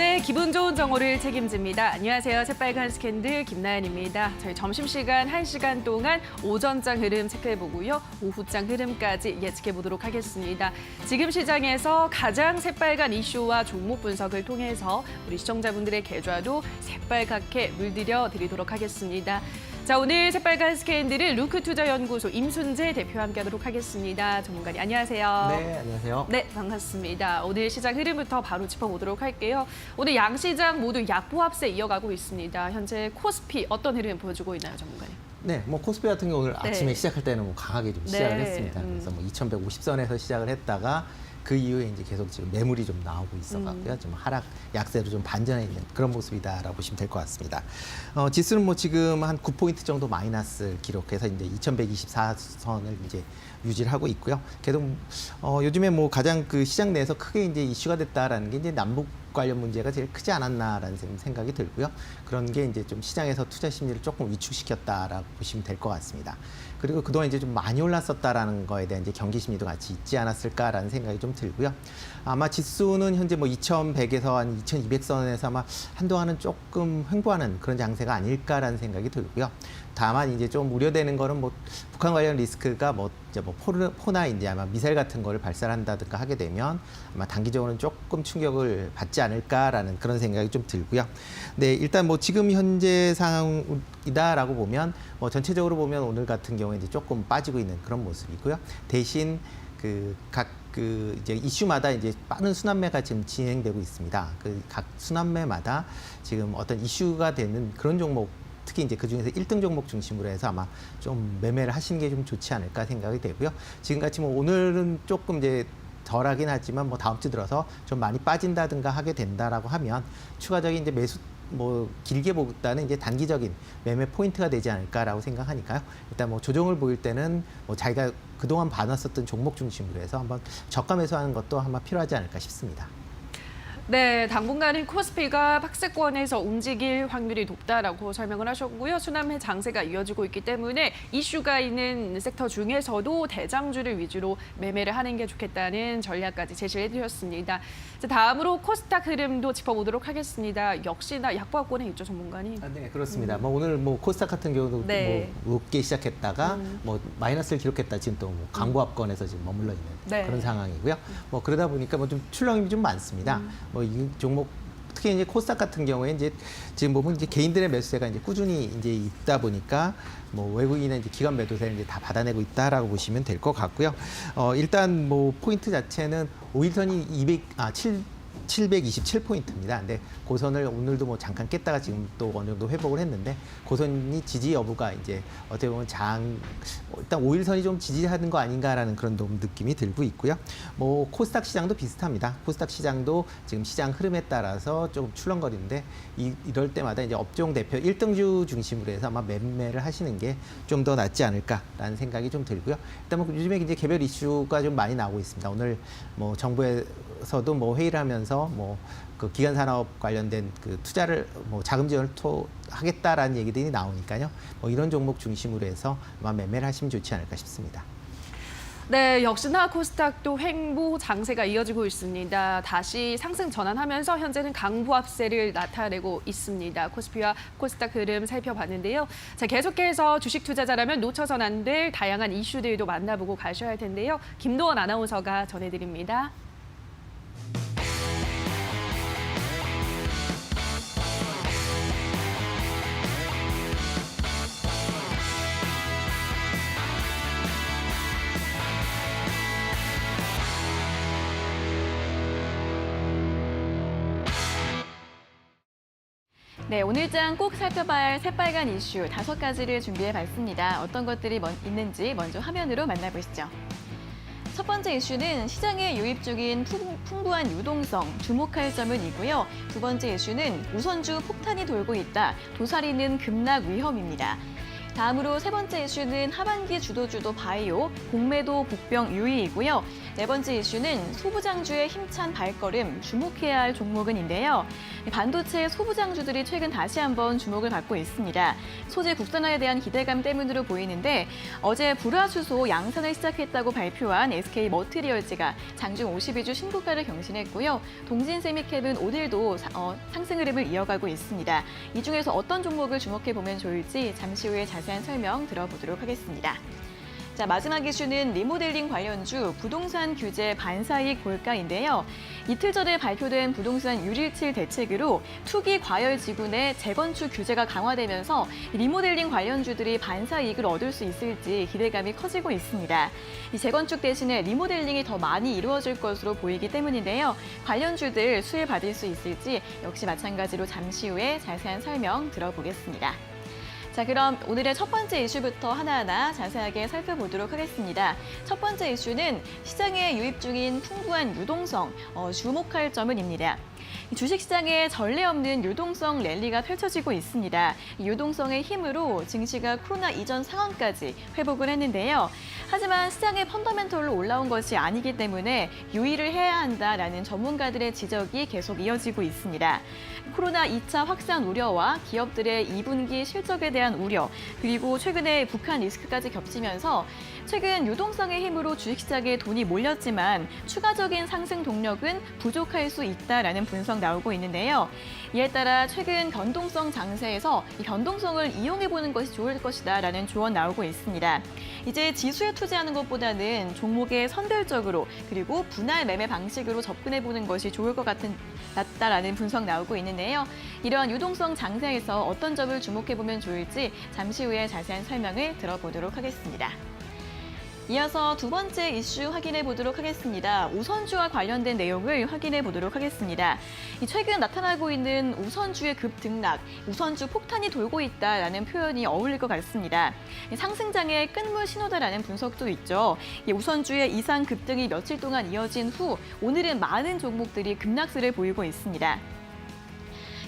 오늘의 기분 좋은 정오를 책임집니다. 안녕하세요. 새빨간 스캔들 김나연입니다. 저희 점심시간 1시간 동안 오전장 흐름 체크해보고요. 오후장 흐름까지 예측해보도록 하겠습니다. 지금 시장에서 가장 새빨간 이슈와 종목 분석을 통해서 우리 시청자분들의 계좌도 새빨갛게 물들여 드리도록 하겠습니다. 자, 오늘 새빨간 스캔들을 루크투자연구소 임순재 대표와 함께하도록 하겠습니다. 전문가님 안녕하세요. 네, 안녕하세요. 네, 반갑습니다. 오늘 시장 흐름부터 바로 짚어보도록 할게요. 오늘 양시장 모두 약보합세 이어가고 있습니다. 현재 코스피 어떤 흐름 보여주고 있나요, 전문가님? 네, 코스피 같은 경우 오늘 아침에 시작할 때는 강하게 좀 시작을 했습니다. 그래서 2150선에서 시작을 했다가 그 이후에 이제 계속 지금 매물이 좀 나오고 있어갖고요. 좀 하락 약세로 좀 반전해 있는 그런 모습이다라고 보시면 될 것 같습니다. 지수는 지금 한 9포인트 정도 마이너스 기록해서 이제 2124선을 이제 유지를 하고 있고요. 계속 요즘에 가장 그 시장 내에서 크게 이제 이슈가 됐다라는 게 이제 남북 관련 문제가 제일 크지 않았나라는 생각이 들고요. 그런 게 이제 좀 시장에서 투자 심리를 조금 위축시켰다라고 보시면 될 것 같습니다. 그리고 그동안 이제 좀 많이 올랐었다라는 거에 대한 이제 경기 심리도 같이 있지 않았을까라는 생각이 좀 들고요. 아마 지수는 현재 2100에서 한 2200선에서 아마 한동안은 조금 횡보하는 그런 장세가 아닐까라는 생각이 들고요. 다만 이제 좀 우려되는 거는 북한 관련 리스크가 포나 이제 아마 미사일 같은 거를 발사한다든가 하게 되면 아마 단기적으로는 조금 충격을 받지 않을까라는 그런 생각이 좀 들고요. 네, 일단 지금 현재 상황이다라고 보면 전체적으로 보면 오늘 같은 경우에 이제 조금 빠지고 있는 그런 모습이고요. 대신 이제 이슈마다 이제 빠른 순환매가 지금 진행되고 있습니다. 각 순환매마다 지금 어떤 이슈가 되는 그런 종목, 특히 이제 그 중에서 1등 종목 중심으로 해서 아마 좀 매매를 하시는 게 좀 좋지 않을까 생각이 되고요. 지금같이 오늘은 조금 이제 덜하긴 하지만 다음 주 들어서 좀 많이 빠진다든가 하게 된다라고 하면 추가적인 이제 매수 길게 보다는 이제 단기적인 매매 포인트가 되지 않을까라고 생각하니까요. 일단 조정을 보일 때는 자기가 그동안 봐놨었던 종목 중심으로 해서 한번 저가 매수하는 것도 아마 필요하지 않을까 싶습니다. 네, 당분간은 코스피가 박스권에서 움직일 확률이 높다라고 설명을 하셨고요. 순환매 장세가 이어지고 있기 때문에 이슈가 있는 섹터 중에서도 대장주를 위주로 매매를 하는 게 좋겠다는 전략까지 제시를 해드렸습니다. 자, 다음으로 코스닥 흐름도 짚어보도록 하겠습니다. 역시나 약보합권에 있죠, 전문가님? 네, 그렇습니다. 오늘 코스닥 같은 경우도 높게 시작했다가 마이너스를 기록했다 지금 또 강보합권에서 지금 머물러 있는 그런 상황이고요. 그러다 보니까 좀 출렁임이 좀 많습니다. 이 종목 특히 이제 코스닥 같은 경우에 이제 지금 보면 이제 개인들의 매수세가 이제 꾸준히 이제 있다 보니까 외국인의 이제 기관 매도세를 이제 다 받아내고 있다라고 보시면 될 것 같고요. 일단 포인트 자체는 5일선이 727포인트입니다. 근데 고선을 오늘도 잠깐 깼다가 지금 또 어느 정도 회복을 했는데 고선이 지지 여부가 이제 어떻게 보면 일단 5일선이 좀 지지하는 거 아닌가라는 그런 느낌이 들고 있고요. 코스닥 시장도 비슷합니다. 코스닥 시장도 지금 시장 흐름에 따라서 좀 출렁거리는데 이럴 때마다 이제 업종 대표 1등주 중심으로 해서 아마 매매를 하시는 게 좀 더 낫지 않을까라는 생각이 좀 들고요. 일단 요즘에 이제 개별 이슈가 좀 많이 나오고 있습니다. 오늘 정부에서도 회의를 하면서 그 기간 산업 관련된 그 투자를 자금 지원을 하겠다라는 얘기들이 나오니까요. 이런 종목 중심으로 해서 아마 매매를 하시면 좋지 않을까 싶습니다. 네, 역시나 코스닥도 횡보 장세가 이어지고 있습니다. 다시 상승 전환하면서 현재는 강보합세를 나타내고 있습니다. 코스피와 코스닥 흐름 살펴봤는데요. 자, 계속해서 주식 투자자라면 놓쳐선 안 될 다양한 이슈들도 만나보고 가셔야 할 텐데요. 김도원 아나운서가 전해드립니다. 네, 오늘장 꼭 살펴봐야 할 새빨간 이슈 5가지를 준비해봤습니다. 어떤 것들이 있는지 먼저 화면으로 만나보시죠. 첫 번째 이슈는 시장에 유입 중인 풍부한 유동성, 주목할 점은 이고요. 두 번째 이슈는 우선주 폭탄이 돌고 있다, 도사리는 급락 위험입니다. 다음으로 세 번째 이슈는 하반기 주도 바이오, 공매도 복병 유의이고요. 네 번째 이슈는 소부장주의 힘찬 발걸음, 주목해야 할 종목은인데요. 반도체 소부장주들이 최근 다시 한번 주목을 받고 있습니다. 소재 국산화에 대한 기대감 때문으로 보이는데 어제 불화수소 양산을 시작했다고 발표한 SK 머티리얼즈가 장중 52주 신고가를 경신했고요. 동진세미캡은 오늘도 상승 흐름을 이어가고 있습니다. 이 중에서 어떤 종목을 주목해 보면 좋을지 잠시 후에 자세한 설명 들어보도록 하겠습니다. 자, 마지막 이슈는 리모델링 관련주 부동산 규제 반사이익 볼가인데요. 이틀 전에 발표된 부동산 유일칠 대책으로 투기 과열 지구 내 재건축 규제가 강화되면서 리모델링 관련주들이 반사이익을 얻을 수 있을지 기대감이 커지고 있습니다. 이 재건축 대신에 리모델링이 더 많이 이루어질 것으로 보이기 때문인데요. 관련주들 수혜 받을 수 있을지 역시 마찬가지로 잠시 후에 자세한 설명 들어보겠습니다. 자, 그럼 오늘의 첫 번째 이슈부터 하나하나 자세하게 살펴보도록 하겠습니다. 첫 번째 이슈는 시장에 유입 중인 풍부한 유동성, 주목할 점은입니다. 주식시장에 전례 없는 유동성 랠리가 펼쳐지고 있습니다. 이 유동성의 힘으로 증시가 코로나 이전 상황까지 회복을 했는데요. 하지만 시장의 펀더멘털로 올라온 것이 아니기 때문에 유의를 해야 한다라는 전문가들의 지적이 계속 이어지고 있습니다. 코로나 2차 확산 우려와 기업들의 2분기 실적에 대한 우려, 그리고 최근에 북한 리스크까지 겹치면서 최근 유동성의 힘으로 주식시장에 돈이 몰렸지만 추가적인 상승 동력은 부족할 수 있다라는 분석 나오고 있는데요. 이에 따라 최근 변동성 장세에서 이 변동성을 이용해보는 것이 좋을 것이다라는 조언 나오고 있습니다. 이제 지수에 투자하는 것보다는 종목에 선별적으로 그리고 분할 매매 방식으로 접근해보는 것이 좋을 것 같다라는 분석 나오고 있는데요. 이러한 유동성 장세에서 어떤 점을 주목해보면 좋을지 잠시 후에 자세한 설명을 들어보도록 하겠습니다. 이어서 두 번째 이슈 확인해 보도록 하겠습니다. 우선주와 관련된 내용을 확인해 보도록 하겠습니다. 최근 나타나고 있는 우선주의 급등락, 우선주 폭탄이 돌고 있다라는 표현이 어울릴 것 같습니다. 상승장의 끝물 신호다라는 분석도 있죠. 우선주의 이상 급등이 며칠 동안 이어진 후 오늘은 많은 종목들이 급락세를 보이고 있습니다.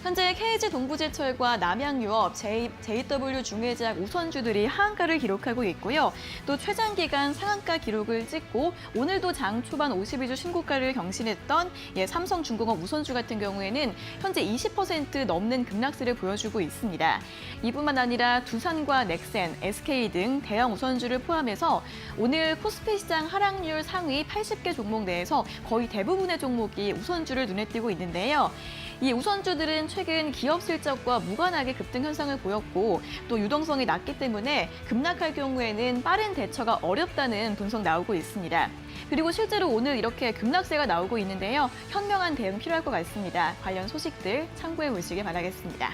현재 KG 동부제철과 남양유업, JW 중해제약 우선주들이 하한가를 기록하고 있고요. 또 최장기간 상한가 기록을 찍고 오늘도 장 초반 52주 신고가를 경신했던 삼성중공업 우선주 같은 경우에는 현재 20% 넘는 급락세를 보여주고 있습니다. 이뿐만 아니라 두산과 넥센, SK 등 대형 우선주를 포함해서 오늘 코스피 시장 하락률 상위 80개 종목 내에서 거의 대부분의 종목이 우선주를 눈에 띄고 있는데요. 이 우선주들은 최근 기업 실적과 무관하게 급등 현상을 보였고 또 유동성이 낮기 때문에 급락할 경우에는 빠른 대처가 어렵다는 분석 나오고 있습니다. 그리고 실제로 오늘 이렇게 급락세가 나오고 있는데요. 현명한 대응 필요할 것 같습니다. 관련 소식들 참고해 보시길 바라겠습니다.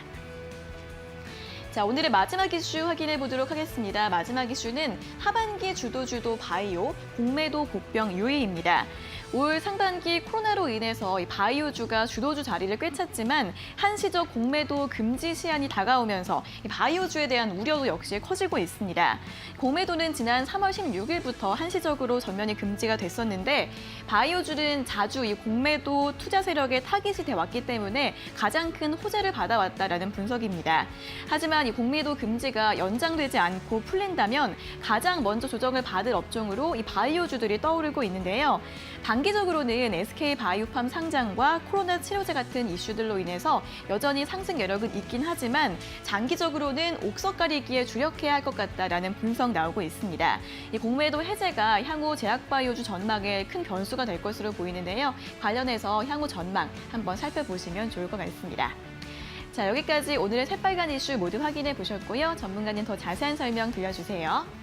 자, 오늘의 마지막 이슈 확인해 보도록 하겠습니다. 마지막 이슈는 하반기 주도 바이오, 공매도 복병 유의입니다. 올 상반기 코로나로 인해서 이 바이오주가 주도주 자리를 꿰찼지만 한시적 공매도 금지 시한이 다가오면서 이 바이오주에 대한 우려도 역시 커지고 있습니다. 공매도는 지난 3월 16일부터 한시적으로 전면이 금지가 됐었는데 바이오주는 자주 이 공매도 투자 세력에 타깃이 돼 왔기 때문에 가장 큰 호재를 받아왔다라는 분석입니다. 하지만 이 공매도 금지가 연장되지 않고 풀린다면 가장 먼저 조정을 받을 업종으로 이 바이오주들이 떠오르고 있는데요. 단기적으로는 SK 바이오팜 상장과 코로나 치료제 같은 이슈들로 인해서 여전히 상승 여력은 있긴 하지만 장기적으로는 옥석 가리기에 주력해야 할 것 같다라는 분석 나오고 있습니다. 이 공매도 해제가 향후 제약바이오주 전망에 큰 변수가 될 것으로 보이는데요. 관련해서 향후 전망 한번 살펴보시면 좋을 것 같습니다. 자, 여기까지 오늘의 새빨간 이슈 모두 확인해 보셨고요. 전문가님 더 자세한 설명 들려주세요.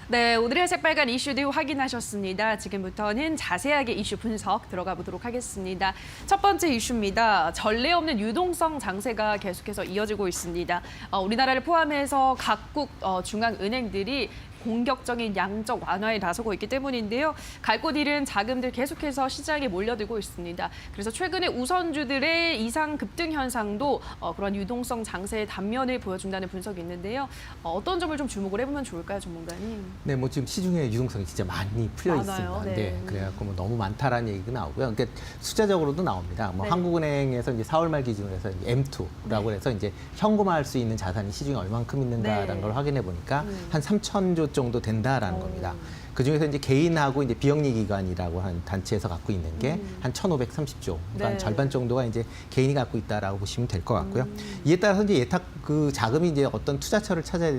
네, 오늘의 새빨간 이슈들 확인하셨습니다. 지금부터는 자세하게 이슈 분석 들어가 보도록 하겠습니다. 첫 번째 이슈입니다. 전례 없는 유동성 장세가 계속해서 이어지고 있습니다. 우리나라를 포함해서 각국 중앙은행들이 공격적인 양적 완화에 나서고 있기 때문인데요. 갈 곳 잃은 자금들 계속해서 시장에 몰려들고 있습니다. 그래서 최근에 우선주들의 이상 급등 현상도 그런 유동성 장세의 단면을 보여준다는 분석이 있는데요. 어떤 점을 좀 주목을 해보면 좋을까요, 전문가님? 네, 뭐 지금 시중에 유동성이 진짜 많이 풀려 많아요. 있습니다. 네. 네, 그래갖고 뭐 너무 많다라는 얘기가 나오고요. 그러니까 숫자적으로도 나옵니다. 뭐 네. 한국은행에서 이제 4월 말 기준으로 해서 M2라고 해서 이제 현금화할 수 있는 자산이 시중에 얼만큼 있는가라는 네. 걸 확인해 보니까 한 3,000조 정도 된다라는 겁니다. 그중에서 이제 개인하고 이제 비영리 기관이라고 하는 단체에서 갖고 있는 게 한 1,530조, 그러니까 네. 절반 정도가 이제 개인이 갖고 있다라고 보시면 될 것 같고요. 이에 따라서 이제 예탁 그 자금이 이제 어떤 투자처를 찾아야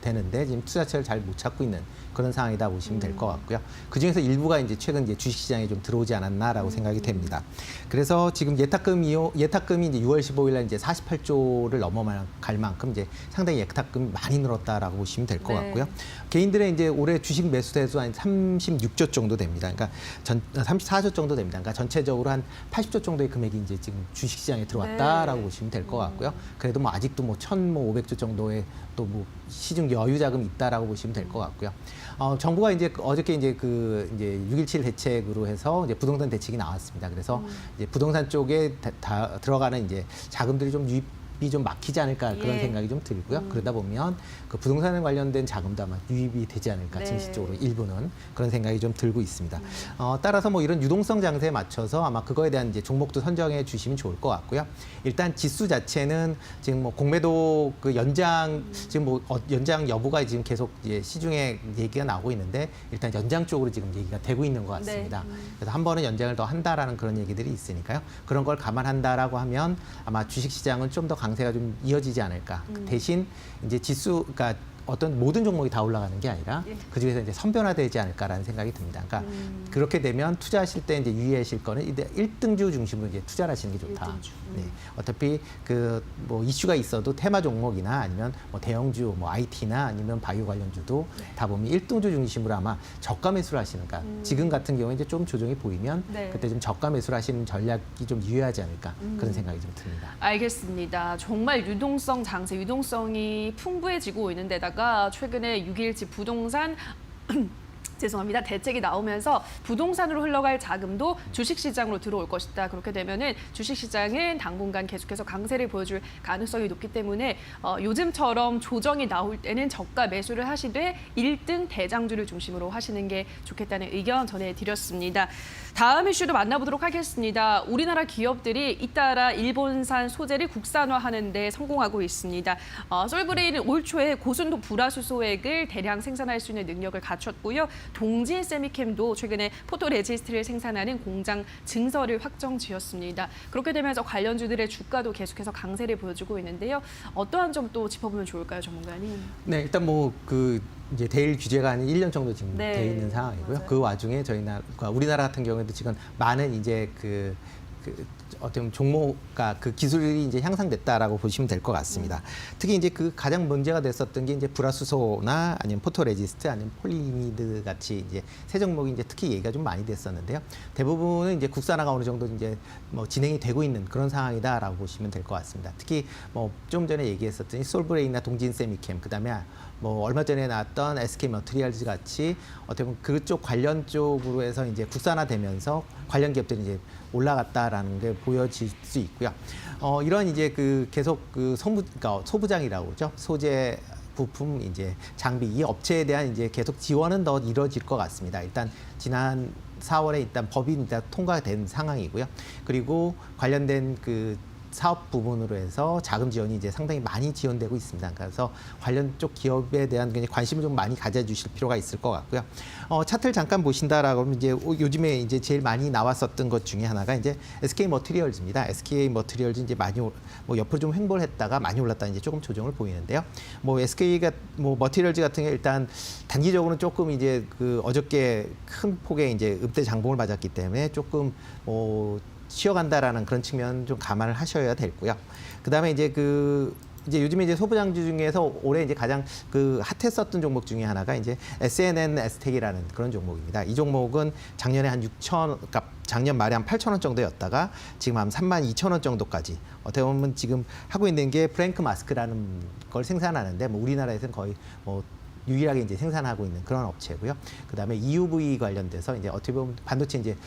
되는데 지금 투자처를 잘 못 찾고 있는 그런 상황이다 보시면 될 것 같고요. 그 중에서 일부가 이제 최근 이제 주식시장에 좀 들어오지 않았나라고 생각이 됩니다. 그래서 지금 예탁금이 이제 6월 15일 날 이제 48조를 넘어갈 만큼 이제 상당히 예탁금이 많이 늘었다라고 보시면 될 것 네. 같고요. 개인들의 이제 올해 주식 매수 대수 한 36조 정도 됩니다. 그러니까 34조 정도 됩니다. 그러니까 전체적으로 한 80조 정도의 금액이 이제 지금 주식시장에 들어왔다라고 네. 보시면 될 것 같고요. 그래도 뭐 아직도 뭐 1,500조 정도의 또 뭐 시중 여유 자금이 있다라고 보시면 될 것 같고요. 정부가 이제 어저께 이제 그 이제 6.17 대책으로 해서 이제 부동산 대책이 나왔습니다. 그래서 이제 부동산 쪽에 다 들어가는 이제 자금들이 좀 유입이 좀 막히지 않을까 그런 예. 생각이 좀 들고요. 그러다 보면 그 부동산에 관련된 자금도 아마 유입이 되지 않을까 네. 증시 쪽으로 일부는 그런 생각이 좀 들고 있습니다. 따라서 뭐 이런 유동성 장세에 맞춰서 아마 그거에 대한 이제 종목도 선정해 주시면 좋을 것 같고요. 일단 지수 자체는 지금 뭐 공매도 그 연장 지금 뭐 연장 여부가 지금 계속 이제 시중에 얘기가 나오고 있는데 일단 연장 쪽으로 지금 얘기가 되고 있는 것 같습니다. 네. 그래서 한 번은 연장을 더 한다라는 그런 얘기들이 있으니까요. 그런 걸 감안한다라고 하면 아마 주식 시장은 좀 더 강세가 좀 이어지지 않을까. 대신 이제 지수, 그러니까 어떤 모든 종목이 다 올라가는 게 아니라 예. 그 중에서 이제 선변화되지 않을까라는 생각이 듭니다. 그러니까 그렇게 되면 투자하실 때 이제 유의하실 거는 이제 1등주 중심으로 이제 투자를 하시는 게 좋다. 1등주. 네. 어차피 그 뭐 이슈가 있어도 테마 종목이나 아니면 뭐 대형주, 뭐 IT나 아니면 바이오 관련주도 다 보면 1등주 중심으로 아마 저가 매수를 하시는, 그러니까 지금 같은 경우에 이제 좀 조정이 보이면 네. 그때 좀 저가 매수를 하시는 전략이 좀 유효하지 않을까 그런 생각이 좀 듭니다. 알겠습니다. 정말 유동성 장세, 유동성이 풍부해지고 있는 데다가 최근에 6.17 부동산 죄송합니다. 대책이 나오면서 부동산으로 흘러갈 자금도 주식시장으로 들어올 것이다. 그렇게 되면은 주식시장은 당분간 계속해서 강세를 보여줄 가능성이 높기 때문에 요즘처럼 조정이 나올 때는 저가 매수를 하시되 1등 대장주를 중심으로 하시는 게 좋겠다는 의견 전해드렸습니다. 다음 이슈도 만나보도록 하겠습니다. 우리나라 기업들이 잇따라 일본산 소재를 국산화하는 데 성공하고 있습니다. 솔브레인은 올 초에 고순도 불화수소액을 대량 생산할 수 있는 능력을 갖췄고요. 동진 세미캠도 최근에 포토레지스트를 생산하는 공장 증설을 확정 지었습니다. 그렇게 되면서 관련주들의 주가도 계속해서 강세를 보여주고 있는데요. 어떠한 점 또 짚어보면 좋을까요, 전문가님? 네, 일단 뭐 그 이제 대일 규제가 한 1년 정도 지금 네, 돼 있는 상황이고요. 맞아요. 그 와중에 우리나라 같은 경우에도 지금 많은 이제 어떻게 보면 종목과 그 기술이 이제 향상됐다라고 보시면 될 것 같습니다. 특히 이제 그 가장 문제가 됐었던 게 이제 불화수소나 아니면 포토레지스트 아니면 폴리미드 같이 이제 세 종목이 이제 특히 얘기가 좀 많이 됐었는데요. 대부분은 이제 국산화가 어느 정도 이제 뭐 진행이 되고 있는 그런 상황이다라고 보시면 될 것 같습니다. 특히 뭐 좀 전에 얘기했었던 솔브레인이나 동진 세미캠, 그다음에 뭐 얼마 전에 나왔던 SK 머티리얼즈 같이 어떻게 보면 그쪽 관련 쪽으로 해서 이제 국산화되면서 관련 기업들이 이제 올라갔다라는 게 보여질 수 있고요. 이런 이제 그 계속 그러니까 소부장이라고 그러죠. 소재 부품 이제 장비 이 업체에 대한 이제 계속 지원은 더 이루어질 것 같습니다. 일단 지난 4월에 일단 법이 일단 통과된 상황이고요. 그리고 관련된 그 사업 부분으로 해서 자금 지원이 이제 상당히 많이 지원되고 있습니다. 그래서 관련 쪽 기업에 대한 굉장히 관심을 좀 많이 가져주실 필요가 있을 것 같고요. 차트를 잠깐 보신다라고 하면 이제 요즘에 이제 제일 많이 나왔었던 것 중에 하나가 이제 SK 머티리얼즈입니다. SK 머티리얼즈 이제 많이 뭐 옆으로 좀 횡보를 했다가 많이 올랐다 이제 조금 조정을 보이는데요. 뭐 SK가 뭐 머티리얼즈 같은 경우 일단 단기적으로는 조금 이제 그 어저께 큰 폭의 이제 음대 장봉을 맞았기 때문에 조금 쉬어간다라는 그런 측면 좀 감안을 하셔야 되고요. 그다음에 이제 이제 요즘에 이제 소부장주 중에서 올해 이제 가장 그 핫했었던 종목 중에 하나가 이제 SNN 에스텍이라는 그런 종목입니다. 이 종목은 작년에 한 6천, 그러니까 작년 말에 한 8,000원 정도였다가 지금 한 32,000원 정도까지 어떻게 보면 지금 하고 있는 게 프랭크 마스크라는 걸 생산하는데 뭐 우리나라에서는 거의 뭐 유일하게 이제 생산하고 있는 그런 업체고요. 그다음에 EUV 관련돼서 이제 어떻게 보면 반도체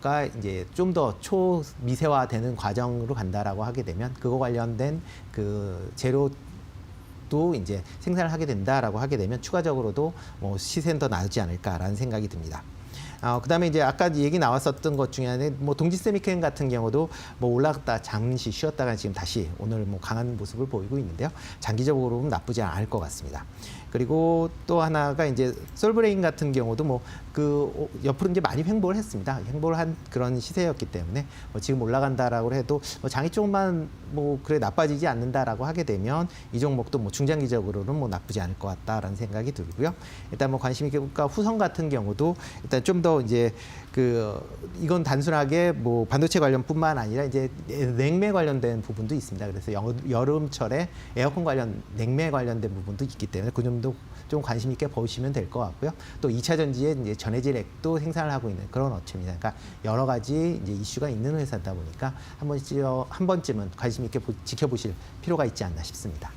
가 이제 좀 더 초미세화되는 과정으로 간다라고 하게 되면 그거 관련된 그 재료도 이제 생산을 하게 된다라고 하게 되면 추가적으로도 뭐 시세는 더 나지 않을까라는 생각이 듭니다. 그다음에 이제 아까 얘기 나왔었던 것 중에 하나는 뭐 동지세미캠 같은 경우도 뭐 올라갔다 잠시 쉬었다가 지금 다시 오늘 뭐 강한 모습을 보이고 있는데요. 장기적으로는 나쁘지 않을 것 같습니다. 그리고 또 하나가 이제 솔브레인 같은 경우도 뭐 그 옆으로 이제 많이 횡보를 했습니다. 횡보를 한 그런 시세였기 때문에 뭐 지금 올라간다라고 해도 뭐 장이 조금만 뭐 그래 나빠지지 않는다라고 하게 되면 이 종목도 뭐 중장기적으로는 뭐 나쁘지 않을 것 같다라는 생각이 들고요. 일단 뭐 관심 있게 볼까 후성 같은 경우도 일단 좀 더 이제 그 이건 단순하게 뭐 반도체 관련뿐만 아니라 이제 냉매 관련된 부분도 있습니다. 그래서 여름철에 에어컨 관련 냉매 관련된 부분도 있기 때문에 그 점도 좀 관심 있게 보시면 될 것 같고요. 또 2차 전지에 이제 전해질액도 생산을 하고 있는 그런 업체입니다. 그러니까 여러 가지 이제 이슈가 있는 회사다 보니까 한 번쯤은 관심 있게 지켜보실 필요가 있지 않나 싶습니다.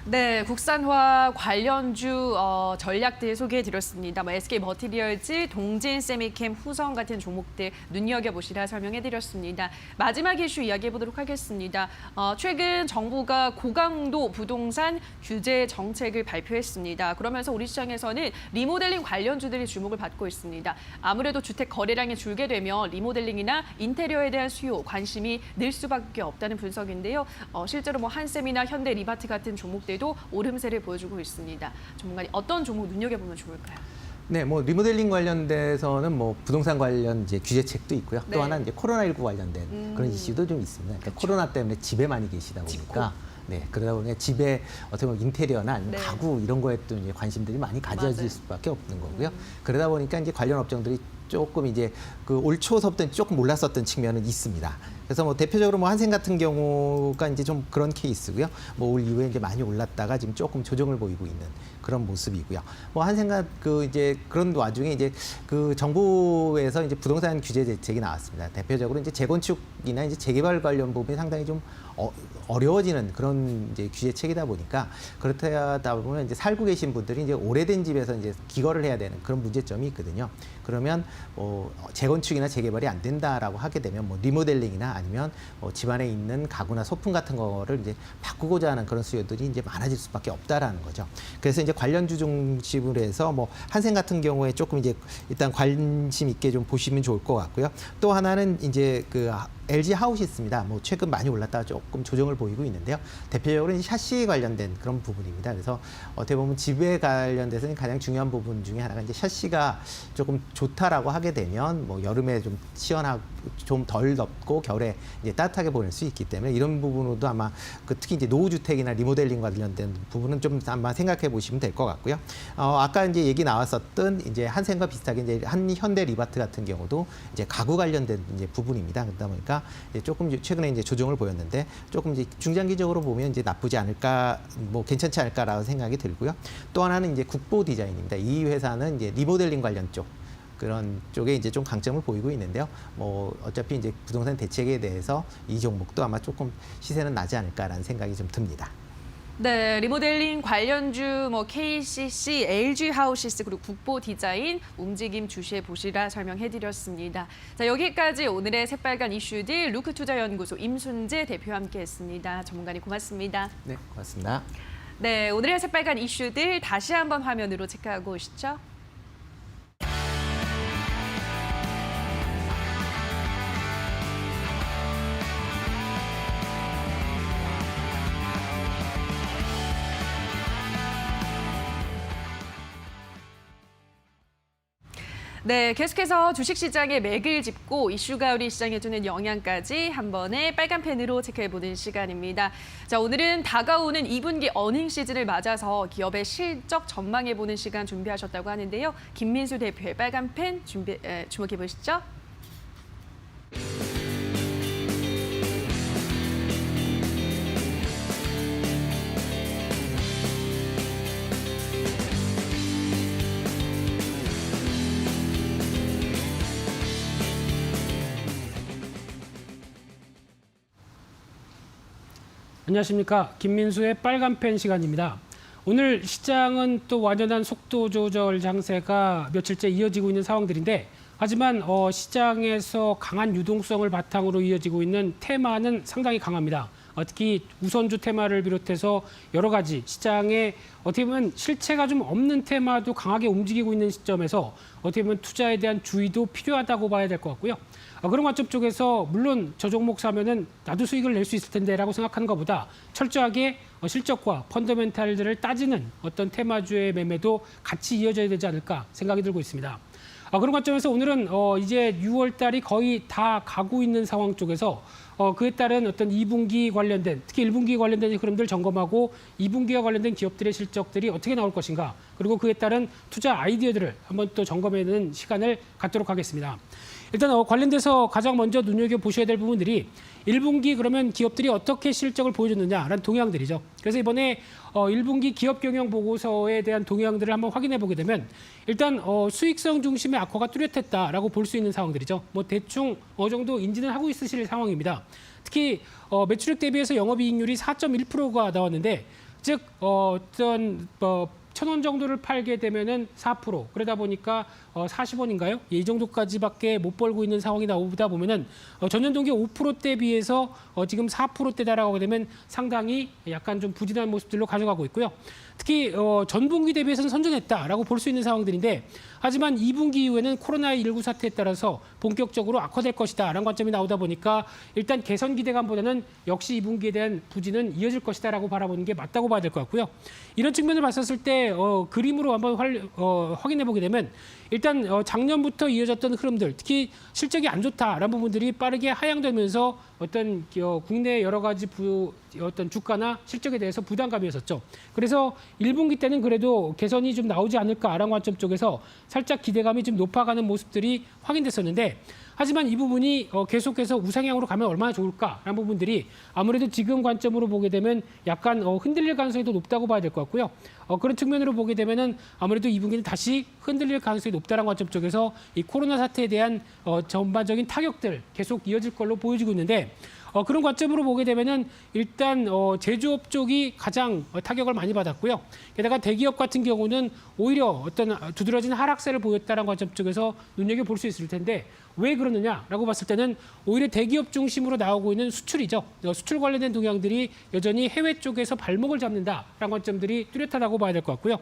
네, 국산화 관련주 전략들 소개해드렸습니다. 뭐 SK 머티리얼즈, 동진 세미캠, 후성 같은 종목들 눈여겨보시라 설명해드렸습니다. 마지막 이슈 이야기해보도록 하겠습니다. 최근 정부가 고강도 부동산 규제 정책을 발표했습니다. 그러면서 우리 시장에서는 리모델링 관련주들이 주목을 받고 있습니다. 아무래도 주택 거래량이 줄게 되면 리모델링이나 인테리어에 대한 수요, 관심이 늘 수밖에 없다는 분석인데요. 실제로 뭐 한샘이나 현대 리바트 같은 종목들 도 오름세를 보여주고 있습니다. 전문가님 어떤 종목 눈여겨보면 좋을까요? 네, 뭐 리모델링 관련돼서는 뭐 부동산 관련 이제 규제책도 있고요. 네. 또 하나 이제 코로나19 관련된 그런 이슈도 좀 있습니다. 그러니까 코로나 때문에 집에 많이 계시다 보니까 네, 그러다 보니까 집에 어떻게 보면 인테리어나 아니면 네. 가구 이런 거에 또 이제 관심들이 많이 가져질 맞아요. 수밖에 없는 거고요. 그러다 보니까 이제 관련 업종들이 조금 이제 그 올 초서부터 조금 올랐었던 측면은 있습니다. 그래서 뭐 대표적으로 뭐 한생 같은 경우가 이제 좀 그런 케이스고요. 뭐 올 이후에 이제 많이 올랐다가 지금 조금 조정을 보이고 있는 그런 모습이고요. 뭐 한생각 그 이제 그런 와중에 이제 그 정부에서 이제 부동산 규제 대책이 나왔습니다. 대표적으로 이제 재건축이나 이제 재개발 관련 부분이 상당히 좀 어려워지는 그런 이제 규제책이다 보니까 그렇다 보면 이제 살고 계신 분들이 이제 오래된 집에서 이제 기거를 해야 되는 그런 문제점이 있거든요. 그러면 뭐 재건축이나 재개발이 안 된다라고 하게 되면 뭐 리모델링이나 아니면 뭐 집안에 있는 가구나 소품 같은 거를 이제 바꾸고자 하는 그런 수요들이 이제 많아질 수밖에 없다라는 거죠. 그래서 이제 관련주 중심으로 해서 뭐 한생 같은 경우에 조금 이제 일단 관심 있게 좀 보시면 좋을 것 같고요. 또 하나는 이제 그 LG 하우시스입니다. 뭐 최근 많이 올랐다가 조금 조정을 보이고 있는데요. 대표적으로 이제 샤시 관련된 그런 부분입니다. 그래서 어떻게 보면 집에 관련돼서는 가장 중요한 부분 중에 하나가 이제 샤시가 조금 좋다라고 하게 되면 뭐 여름에 좀 시원하고 좀 덜 덥고 겨울에 이제 따뜻하게 보낼 수 있기 때문에 이런 부분으로도 아마 그 특히 이제 노후주택이나 리모델링 관련된 부분은 좀 아마 생각해 보시면 될 것 같고요. 아까 이제 얘기 나왔었던 이제 한생과 비슷하게 이제 현대 리바트 같은 경우도 이제 가구 관련된 이제 부분입니다. 그러다 보니까 이제 조금 최근에 이제 조정을 보였는데 조금 이제 중장기적으로 보면 이제 나쁘지 않을까, 뭐 괜찮지 않을까라고 생각이 들고요. 또 하나는 이제 국보 디자인입니다. 이 회사는 이제 리모델링 관련 쪽 그런 쪽에 이제 좀 강점을 보이고 있는데요. 뭐 어차피 이제 부동산 대책에 대해서 이 종목도 아마 조금 시세는 나지 않을까라는 생각이 좀 듭니다. 네, 리모델링 관련주 뭐 KCC, LG 하우시스 그리고 국보 디자인 움직임 주시해 보시라 설명해드렸습니다. 자, 여기까지 오늘의 새빨간 이슈들 루크투자연구소 임순재 대표와 함께했습니다. 전문가님 고맙습니다. 네, 고맙습니다. 네, 오늘의 새빨간 이슈들 다시 한번 화면으로 체크하고 오시죠. 네, 계속해서 주식시장의 맥을 짚고 이슈가 우리 시장에 주는 영향까지 한 번에 빨간 펜으로 체크해보는 시간입니다. 자, 오늘은 다가오는 2분기 어닝 시즌을 맞아서 기업의 실적 전망해보는 시간 준비하셨다고 하는데요. 김민수 대표의 빨간 펜 주목해보시죠. 안녕하십니까. 김민수의 빨간펜 시간입니다. 오늘 시장은 또 완연한 속도 조절 장세가 며칠째 이어지고 있는 상황들인데 하지만 시장에서 강한 유동성을 바탕으로 이어지고 있는 테마는 상당히 강합니다. 특히 우선주 테마를 비롯해서 여러 가지 시장에 어떻게 보면 실체가 좀 없는 테마도 강하게 움직이고 있는 시점에서 어떻게 보면 투자에 대한 주의도 필요하다고 봐야 될 것 같고요. 그런 관점 쪽에서 물론 저 종목 사면은 나도 수익을 낼 수 있을 텐데라고 생각하는 것보다 철저하게 실적과 펀더멘탈들을 따지는 어떤 테마주의 매매도 같이 이어져야 되지 않을까 생각이 들고 있습니다. 그런 관점에서 오늘은 이제 6월 달이 거의 다 가고 있는 상황 쪽에서 그에 따른 어떤 2분기 관련된, 특히 1분기 관련된 흐름들 점검하고 2분기와 관련된 기업들의 실적들이 어떻게 나올 것인가, 그리고 그에 따른 투자 아이디어들을 한번 또 점검해내는 시간을 갖도록 하겠습니다. 일단 관련돼서 가장 먼저 눈여겨보셔야 될 부분들이 1분기 그러면 기업들이 어떻게 실적을 보여줬느냐라는 동향들이죠. 그래서 이번에 1분기 기업 경영 보고서에 대한 동향들을 한번 확인해 보게 되면 일단 수익성 중심의 악화가 뚜렷했다라고 볼 수 있는 상황들이죠. 뭐 대충 어느 정도 인지는 하고 있으실 상황입니다. 특히 매출액 대비해서 영업이익률이 4.1%가 나왔는데 즉 어떤 1,000원 정도를 팔게 되면은 4%, 그러다 보니까 40원인가요? 이 정도까지밖에 못 벌고 있는 상황이 나오다 보면은 전년 동기 5%대 비해서 지금 4%대다라고 하게 되면 상당히 약간 좀 부진한 모습들로 가져가고 있고요. 특히 전분기 대비해서는 선전했다라고 볼 수 있는 상황들인데 하지만 2분기 이후에는 코로나19 사태에 따라서 본격적으로 악화될 것이다라는 관점이 나오다 보니까 일단 개선 기대감보다는 역시 2분기에 대한 부진은 이어질 것이다라고 바라보는 게 맞다고 봐야 될 것 같고요. 이런 측면을 봤었을 때 그림으로 한번 확인해 보게 되면 일단 작년부터 이어졌던 흐름들, 특히 실적이 안 좋다라는 부분들이 빠르게 하향되면서 어떤 국내 여러 가지 어떤 주가나 실적에 대해서 부담감이었었죠. 그래서 1분기 때는 그래도 개선이 좀 나오지 않을까라는 관점 쪽에서 살짝 기대감이 좀 높아가는 모습들이 확인됐었는데 하지만 이 부분이 계속해서 우상향으로 가면 얼마나 좋을까라는 부분들이 아무래도 지금 관점으로 보게 되면 약간 흔들릴 가능성이 더 높다고 봐야 될 것 같고요. 그런 측면으로 보게 되면은 아무래도 2분기는 다시 흔들릴 가능성이 높다는 관점 쪽에서 이 코로나 사태에 대한 전반적인 타격들 계속 이어질 걸로 보여지고 있는데 그런 관점으로 보게 되면은 일단 제조업 쪽이 가장 타격을 많이 받았고요. 게다가 대기업 같은 경우는 오히려 어떤 두드러진 하락세를 보였다는 관점 쪽에서 눈여겨볼 수 있을 텐데 왜 그러느냐라고 봤을 때는 오히려 대기업 중심으로 나오고 있는 수출이죠. 수출 관련된 동향들이 여전히 해외 쪽에서 발목을 잡는다라는 관점들이 뚜렷하다고 봐야 될 것 같고요.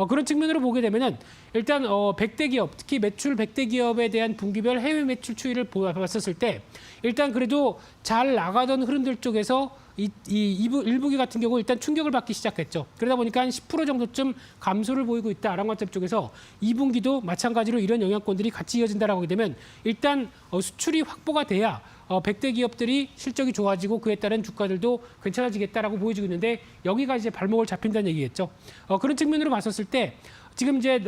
그런 측면으로 보게 되면은 일단 100대 기업, 특히 매출 100대 기업에 대한 분기별 해외 매출 추이를 봤었을 때 일단 그래도 잘 나가던 흐름들 쪽에서 1분기 같은 경우 일단 충격을 받기 시작했죠. 그러다 보니까 한 10% 정도쯤 감소를 보이고 있다라는 관점 쪽에서 2분기도 마찬가지로 이런 영향권들이 같이 이어진다라고 하게 되면 일단 수출이 확보가 돼야 100대 기업들이 실적이 좋아지고 그에 따른 주가들도 괜찮아지겠다라고 보여지고 있는데 여기가 이제 발목을 잡힌다는 얘기겠죠. 그런 측면으로 봤었을 때 지금 이제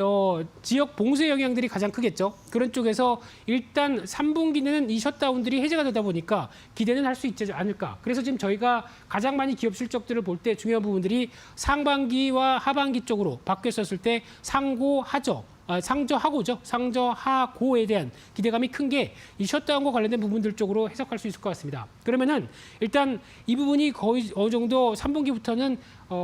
지역 봉쇄 영향들이 가장 크겠죠. 그런 쪽에서 일단 3분기는 이 셧다운들이 해제가 되다 보니까 기대는 할 수 있지 않을까. 그래서 지금 저희가 가장 많이 기업 실적들을 볼 때 중요한 부분들이 상반기와 하반기 쪽으로 바뀌었을 때 상고하죠. 상저하고죠. 상저하고에 대한 기대감이 큰 게 이 셧다운과 관련된 부분들 쪽으로 해석할 수 있을 것 같습니다. 그러면은 일단 이 부분이 거의 어느 정도 3분기부터는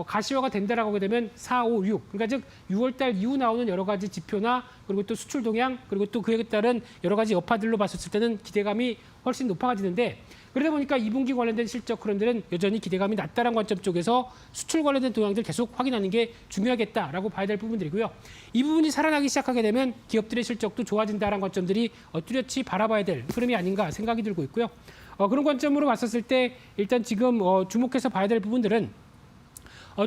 가시화가 된다라고 하게 되면 4, 5, 6. 그러니까 즉 6월 달 이후 나오는 여러 가지 지표나 그리고 또 수출 동향 그리고 또 그에 따른 여러 가지 여파들로 봤을 때는 기대감이 훨씬 높아지는데 그러다 보니까 2분기 관련된 실적 흐름들은 여전히 기대감이 낮다는 관점 쪽에서 수출 관련된 동향들 계속 확인하는 게 중요하겠다라고 봐야 될 부분들이고요. 이 부분이 살아나기 시작하게 되면 기업들의 실적도 좋아진다는 관점들이 뚜렷이 바라봐야 될 흐름이 아닌가 생각이 들고 있고요. 그런 관점으로 봤었을 때 일단 지금 주목해서 봐야 될 부분들은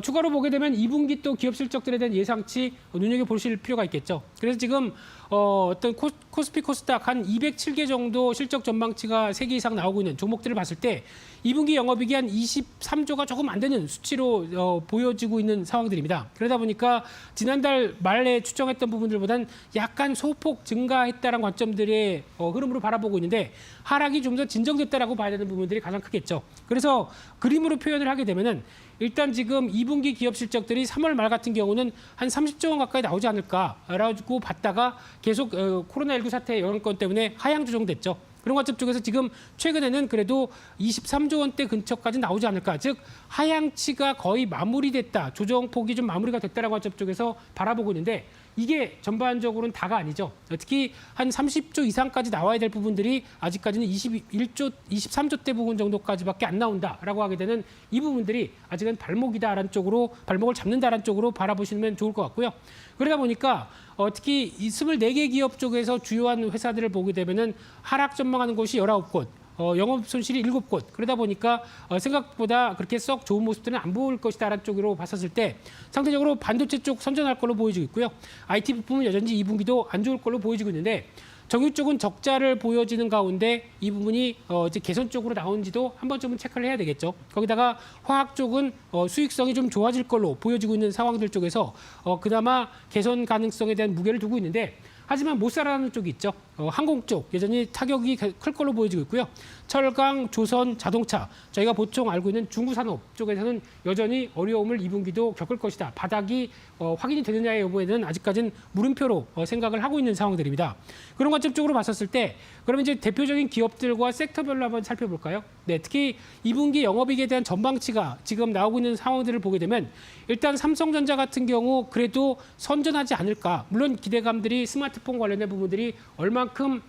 추가로 보게 되면 2분기 또 기업 실적들에 대한 예상치 눈여겨보실 필요가 있겠죠. 그래서 지금 어떤 코스피 코스닥 한 207개 정도 실적 전망치가 3개 이상 나오고 있는 종목들을 봤을 때 2분기 영업이익이 한 23조가 조금 안 되는 수치로 보여지고 있는 상황들입니다. 그러다 보니까 지난달 말에 추정했던 부분들보다는 약간 소폭 증가했다는 관점들의 흐름으로 바라보고 있는데 하락이 좀 더 진정됐다라고 봐야 되는 부분들이 가장 크겠죠. 그래서 그림으로 표현을 하게 되면은 일단 지금 2분기 기업 실적들이 3월 말 같은 경우는 한 30조 원 가까이 나오지 않을까라고 봤다가 계속 코로나19 사태의 영향권 때문에 하향 조정됐죠. 그런 관점 쪽에서 지금 최근에는 그래도 23조 원대 근처까지 나오지 않을까. 즉 하향치가 거의 마무리됐다. 조정폭이 좀 마무리가 됐다라는 관점 쪽에서 바라보고 있는데 이게 전반적으로는 다가 아니죠. 특히 한 30조 이상까지 나와야 될 부분들이 아직까지는 21조, 23조 대 부분 정도까지밖에 안 나온다라고 하게 되는 이 부분들이 아직은 발목이다라는 쪽으로, 발목을 잡는다라는 쪽으로 바라보시면 좋을 것 같고요. 그러다 보니까 특히 이 24개 기업 쪽에서 주요한 회사들을 보게 되면은 하락 전망하는 곳이 19곳, 영업 손실이 7곳. 그러다 보니까 생각보다 그렇게 썩 좋은 모습들은 안 보일 것이다라는 쪽으로 봤었을 때 상대적으로 반도체 쪽 선전할 걸로 보여지고 있고요. IT 부품은 여전히 2분기도 안 좋을 걸로 보여지고 있는데 정유 쪽은 적자를 보여지는 가운데 이 부분이 이제 개선 쪽으로 나온지도 한 번쯤은 체크를 해야 되겠죠. 거기다가 화학 쪽은 수익성이 좀 좋아질 걸로 보여지고 있는 상황들 쪽에서 그나마 개선 가능성에 대한 무게를 두고 있는데 하지만 못 살아나는 쪽이 있죠. 항공 쪽 여전히 타격이 클 걸로 보여지고 있고요. 철강, 조선, 자동차 저희가 보통 알고 있는 중구산업 쪽에서는 여전히 어려움을 2분기도 겪을 것이다. 바닥이 확인이 되느냐의 여부에는 아직까지는 물음표로 생각을 하고 있는 상황들입니다. 그런 관점 쪽으로 봤었을 때 그러면 이제 대표적인 기업들과 섹터별로 한번 살펴볼까요? 네, 특히 2분기 영업이익에 대한 전망치가 지금 나오고 있는 상황들을 보게 되면 일단 삼성전자 같은 경우 그래도 선전하지 않을까. 물론 기대감들이 스마트폰 관련된 부분들이 얼만큼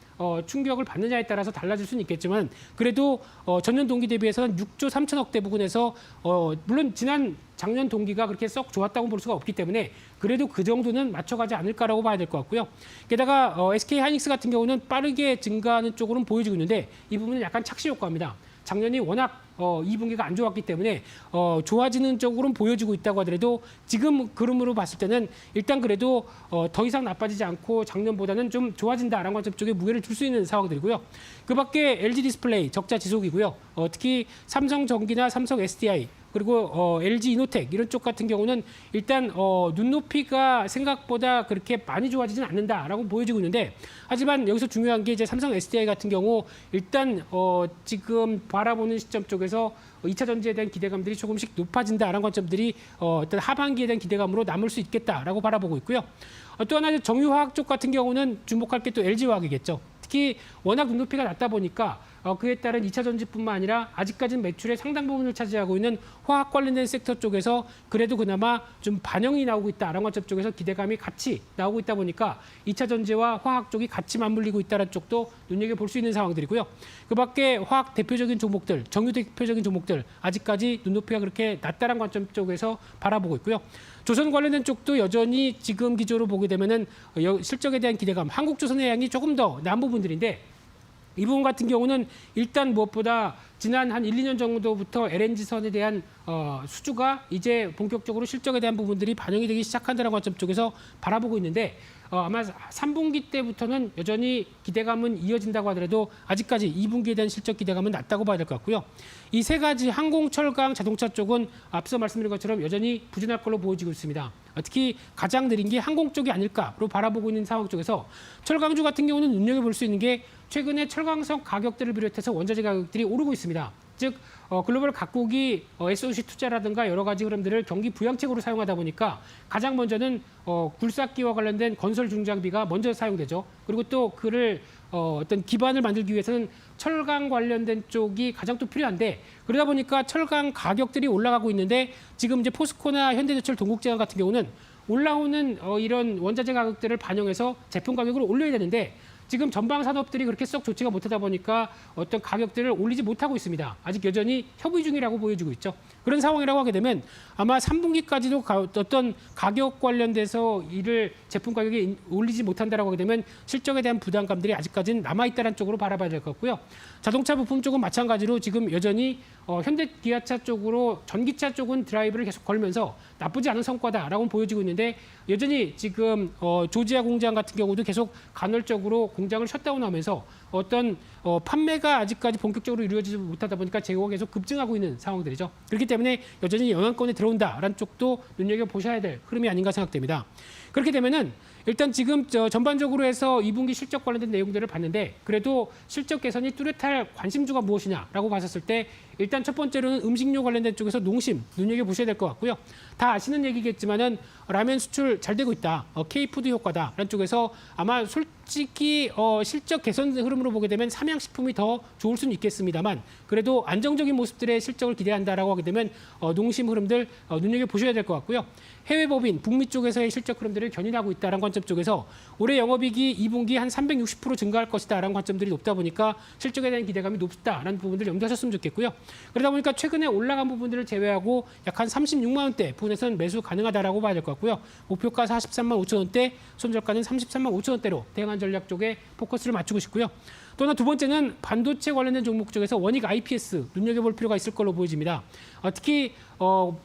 충격을 받느냐에 따라서 달라질 수는 있겠지만 그래도 전년 동기 대비해서는 6조 3천억 대 부근에서 물론 작년 동기가 그렇게 썩 좋았다고 볼 수가 없기 때문에 그래도 그 정도는 맞춰가지 않을까라고 봐야 될 것 같고요. 게다가 SK 하이닉스 같은 경우는 빠르게 증가하는 쪽으로는 보여지고 있는데 이 부분은 약간 착시 효과입니다. 작년이 워낙 2분기가 안 좋았기 때문에 좋아지는 쪽으로는 보여지고 있다고 하더라도 지금 그림으로 봤을 때는 일단 그래도 더 이상 나빠지지 않고 작년보다는 좀 좋아진다라는 관점 쪽에 무게를 줄 수 있는 상황들이고요. 그 밖에 LG 디스플레이 적자 지속이고요. 특히 삼성전기나 삼성 SDI 그리고 LG 이노텍 이런 쪽 같은 경우는 일단 눈높이가 생각보다 그렇게 많이 좋아지진 않는다라고 보여지고 있는데 하지만 여기서 중요한 게 이제 삼성 SDI 같은 경우 일단 지금 바라보는 시점 쪽에서 2차 전지에 대한 기대감들이 조금씩 높아진다라는 관점들이 어떤 하반기에 대한 기대감으로 남을 수 있겠다라고 바라보고 있고요. 또 하나 정유화학 쪽 같은 경우는 주목할 게 또 LG화학이겠죠. 특히 워낙 눈높이가 낮다 보니까 그에 따른 2차 전지뿐만 아니라 아직까지는 매출의 상당 부분을 차지하고 있는 화학 관련된 섹터 쪽에서 그래도 그나마 좀 반영이 나오고 있다라는 관점 쪽에서 기대감이 같이 나오고 있다 보니까 2차 전지와 화학 쪽이 같이 맞물리고 있다는 쪽도 눈여겨볼 수 있는 상황들이고요. 그 밖에 화학 대표적인 종목들, 정유 대표적인 종목들 아직까지 눈높이가 그렇게 낮다는 관점 쪽에서 바라보고 있고요. 조선 관련된 쪽도 여전히 지금 기조로 보게 되면은 실적에 대한 기대감, 한국조선해양이 조금 더 나은 부분들인데 이 부분 같은 경우는 일단 무엇보다 지난 한 1, 2년 정도부터 LNG선에 대한 수주가 이제 본격적으로 실적에 대한 부분들이 반영이 되기 시작한다는 관점 쪽에서 바라보고 있는데 아마 3분기 때부터는 여전히 기대감은 이어진다고 하더라도 아직까지 2분기에 대한 실적 기대감은 낮다고 봐야 될 것 같고요. 이 세 가지 항공, 철강, 자동차 쪽은 앞서 말씀드린 것처럼 여전히 부진할 걸로 보여지고 있습니다. 특히 가장 느린 게 항공 쪽이 아닐까로 바라보고 있는 상황 쪽에서 철강주 같은 경우는 눈여겨볼 수 있는 게 최근에 철강성 가격들을 비롯해서 원자재 가격들이 오르고 있습니다. 즉 글로벌 각국이 SOC 투자라든가 여러 가지 흐름들을 경기 부양책으로 사용하다 보니까 가장 먼저는 굴삭기와 관련된 건설 중장비가 먼저 사용되죠. 그리고 또 그를 어떤 기반을 만들기 위해서는 철강 관련된 쪽이 가장 또 필요한데 그러다 보니까 철강 가격들이 올라가고 있는데 지금 이제 포스코나 현대제철, 동국제약 같은 경우는 올라오는 이런 원자재 가격들을 반영해서 제품 가격을 올려야 되는데 지금 전방 산업들이 그렇게 썩 좋지가 못하다 보니까 어떤 가격들을 올리지 못하고 있습니다. 아직 여전히 협의 중이라고 보여지고 있죠. 그런 상황이라고 하게 되면 아마 3분기까지도 어떤 가격 관련돼서 이를 제품 가격이 올리지 못한다라고 하게 되면 실적에 대한 부담감들이 아직까지는 남아있다는 쪽으로 바라봐야 될 것 같고요. 자동차 부품 쪽은 마찬가지로 지금 여전히 현대 기아차 쪽으로 전기차 쪽은 드라이브를 계속 걸면서 나쁘지 않은 성과다라고 보여지고 있는데 여전히 지금 조지아 공장 같은 경우도 계속 간헐적으로 공장을 셧다운하면서 어떤 판매가 아직까지 본격적으로 이루어지지 못하다 보니까 재고가 계속 급증하고 있는 상황들이죠. 그렇기 때문에 여전히 영향권에 들어온다라는 쪽도 눈여겨보셔야 될 흐름이 아닌가 생각됩니다. 그렇게 되면은 일단 지금 전반적으로 해서 2분기 실적 관련된 내용들을 봤는데 그래도 실적 개선이 뚜렷할 관심주가 무엇이냐라고 봤었을 때 일단 첫 번째로는 음식료 관련된 쪽에서 농심 눈여겨보셔야 될 것 같고요. 다 아시는 얘기겠지만은 라면 수출 잘 되고 있다. K푸드 효과다라는 쪽에서 아마 솔직히 실적 개선 흐름으로 보게 되면 삼양식품이 더 좋을 수는 있겠습니다만 그래도 안정적인 모습들의 실적을 기대한다라고 하게 되면 농심 흐름들 눈여겨보셔야 될 것 같고요. 해외 법인 북미 쪽에서의 실적 흐름들을 견인하고 있다는 관점 쪽에서 올해 영업이익이 2분기 한 360% 증가할 것이다라는 관점들이 높다 보니까 실적에 대한 기대감이 높다라는 부분들 염두하셨으면 좋겠고요. 그러다 보니까 최근에 올라간 부분들을 제외하고 약 한 36만 원대 부분에서는 매수 가능하다라고 봐야 될 것 같고요. 목표가 43만 5천 원대, 손절가는 33만 5천 원대로 대응한 전략 쪽에 포커스를 맞추고 싶고요. 또 하나 두 번째는 반도체 관련된 종목 쪽에서 원익 IPS 눈여겨볼 필요가 있을 걸로 보여집니다. 특히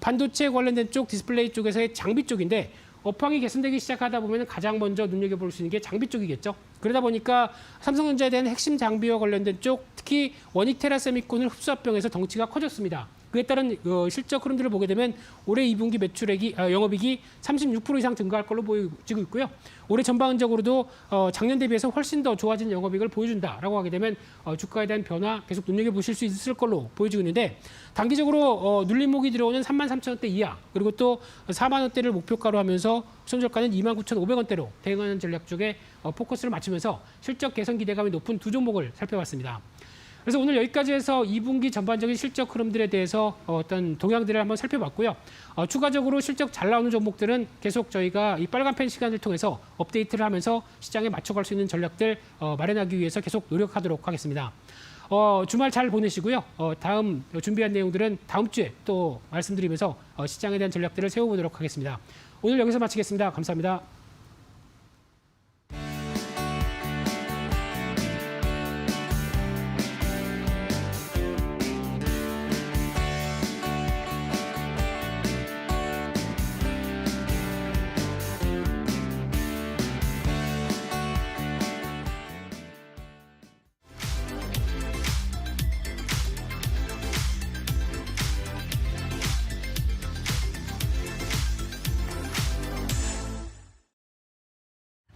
반도체 관련된 쪽 디스플레이 쪽에서의 장비 쪽인데 업황이 개선되기 시작하다 보면 가장 먼저 눈여겨볼 수 있는 게 장비 쪽이겠죠. 그러다 보니까 삼성전자에 대한 핵심 장비와 관련된 쪽, 특히 원익 테라세미콘을 흡수합병해서 덩치가 커졌습니다. 그에 따른 실적 흐름들을 보게 되면 올해 2분기 매출액이 영업이익이 36% 이상 증가할 걸로 보여지고 있고요. 올해 전반적으로도 작년 대비해서 훨씬 더 좋아진 영업이익을 보여준다라고 하게 되면 주가에 대한 변화 계속 눈여겨보실 수 있을 걸로 보여지고 있는데 단기적으로 눌림목이 들어오는 33,000원대 이하 그리고 또 4만 원대를 목표가로 하면서 손절가는 29,500원대로 대응하는 전략 쪽에 포커스를 맞추면서 실적 개선 기대감이 높은 두 종목을 살펴봤습니다. 그래서 오늘 여기까지 해서 2분기 전반적인 실적 흐름들에 대해서 어떤 동향들을 한번 살펴봤고요. 추가적으로 실적 잘 나오는 종목들은 계속 저희가 이 빨간펜 시간을 통해서 업데이트를 하면서 시장에 맞춰갈 수 있는 전략들 마련하기 위해서 계속 노력하도록 하겠습니다. 주말 잘 보내시고요. 다음 준비한 내용들은 다음 주에 또 말씀드리면서 시장에 대한 전략들을 세워보도록 하겠습니다. 오늘 여기서 마치겠습니다. 감사합니다.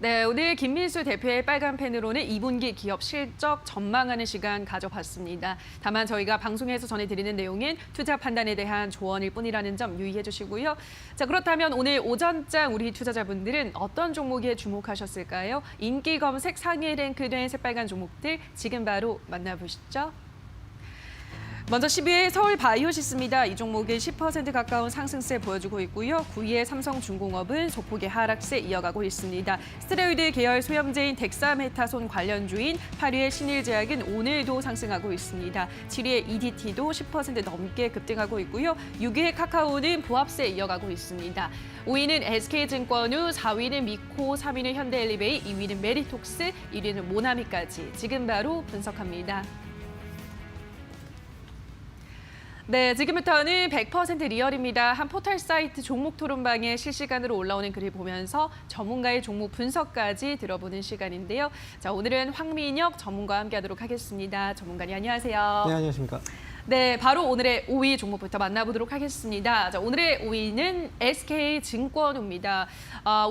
네, 오늘 김민수 대표의 빨간 펜으로는 2분기 기업 실적 전망하는 시간 가져봤습니다. 다만 저희가 방송에서 전해드리는 내용인 투자 판단에 대한 조언일 뿐이라는 점 유의해 주시고요. 자, 그렇다면 오늘 오전장 우리 투자자분들은 어떤 종목에 주목하셨을까요? 인기 검색 상위에 랭크된 새빨간 종목들 지금 바로 만나보시죠. 먼저 10위의 서울바이오시스입니다. 이 종목은 10% 가까운 상승세 보여주고 있고요. 9위의 삼성중공업은 소폭의 하락세 이어가고 있습니다. 스테로이드 계열 소염제인 덱사메타손 관련주인 8위의 신일제약은 오늘도 상승하고 있습니다. 7위의 EDT도 10% 넘게 급등하고 있고요. 6위의 카카오는 보합세 이어가고 있습니다. 5위는 SK증권우, 4위는 미코, 3위는 현대엘리베이, 2위는 메리톡스, 1위는 모나미까지 지금 바로 분석합니다. 네, 지금부터는 100% 리얼입니다. 한 포털 사이트 종목 토론방에 실시간으로 올라오는 글을 보면서 전문가의 종목 분석까지 들어보는 시간인데요. 자, 오늘은 황민혁 전문가와 함께하도록 하겠습니다. 전문가님 안녕하세요. 네, 안녕하십니까. 네, 바로 오늘의 5위 종목부터 만나보도록 하겠습니다. 자, 오늘의 5위는 SK증권우입니다.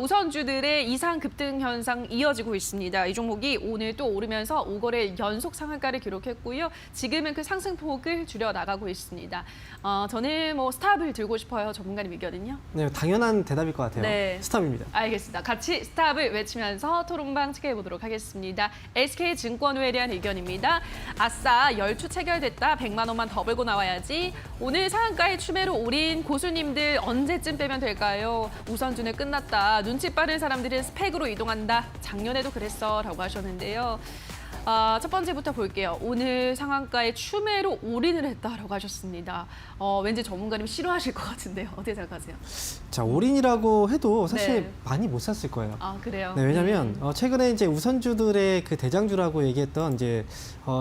우선주들의 이상 급등 현상 이어지고 있습니다. 이 종목이 오늘 또 오르면서 5거래 연속 상한가를 기록했고요. 지금은 그 상승폭을 줄여 나가고 있습니다. 저는 스탑을 들고 싶어요. 전문가님 의견은요? 네, 당연한 대답일 것 같아요. 네. 스탑입니다. 알겠습니다. 같이 스탑을 외치면서 토론방 체크해보도록 하겠습니다. SK증권우에 대한 의견입니다. 아싸, 열추 체결됐다. 100만 원만 더 벌고 나와야지. 오늘 상한가에 추매로 오린 고수님들 언제쯤 빼면 될까요? 우선주는 끝났다. 눈치 빠른 사람들은 스펙으로 이동한다. 작년에도 그랬어 라고 하셨는데요. 첫 번째부터 볼게요. 오늘 상한가에 추매로 올인을 했다라고 하셨습니다. 왠지 전문가님 싫어하실 것 같은데요. 어떻게 생각하세요? 자, 올인이라고 해도 사실 네. 많이 못 샀을 거예요. 아, 그래요? 네, 왜냐하면 최근에 이제 우선주들의 그 대장주라고 얘기했던 이제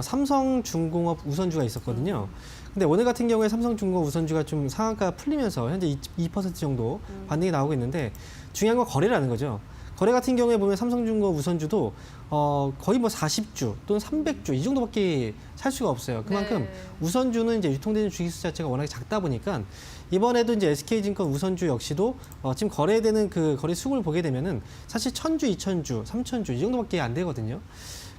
삼성중공업 우선주가 있었거든요. 근데 오늘 같은 경우에 삼성중공업 우선주가 좀 상한가 풀리면서 현재 2% 정도 반등이 나오고 있는데 중요한 건 거래라는 거죠. 거래 같은 경우에 보면 삼성중공업 우선주도 거의 뭐 40주 또는 300주 이 정도밖에 살 수가 없어요. 그만큼 네. 우선주는 이제 유통되는 주기수 자체가 워낙에 작다 보니까 이번에도 이제 SK증권 우선주 역시도 지금 거래되는 그 거래 수급을 보게 되면은 사실 1000주, 2000주, 3000주 이 정도밖에 안 되거든요.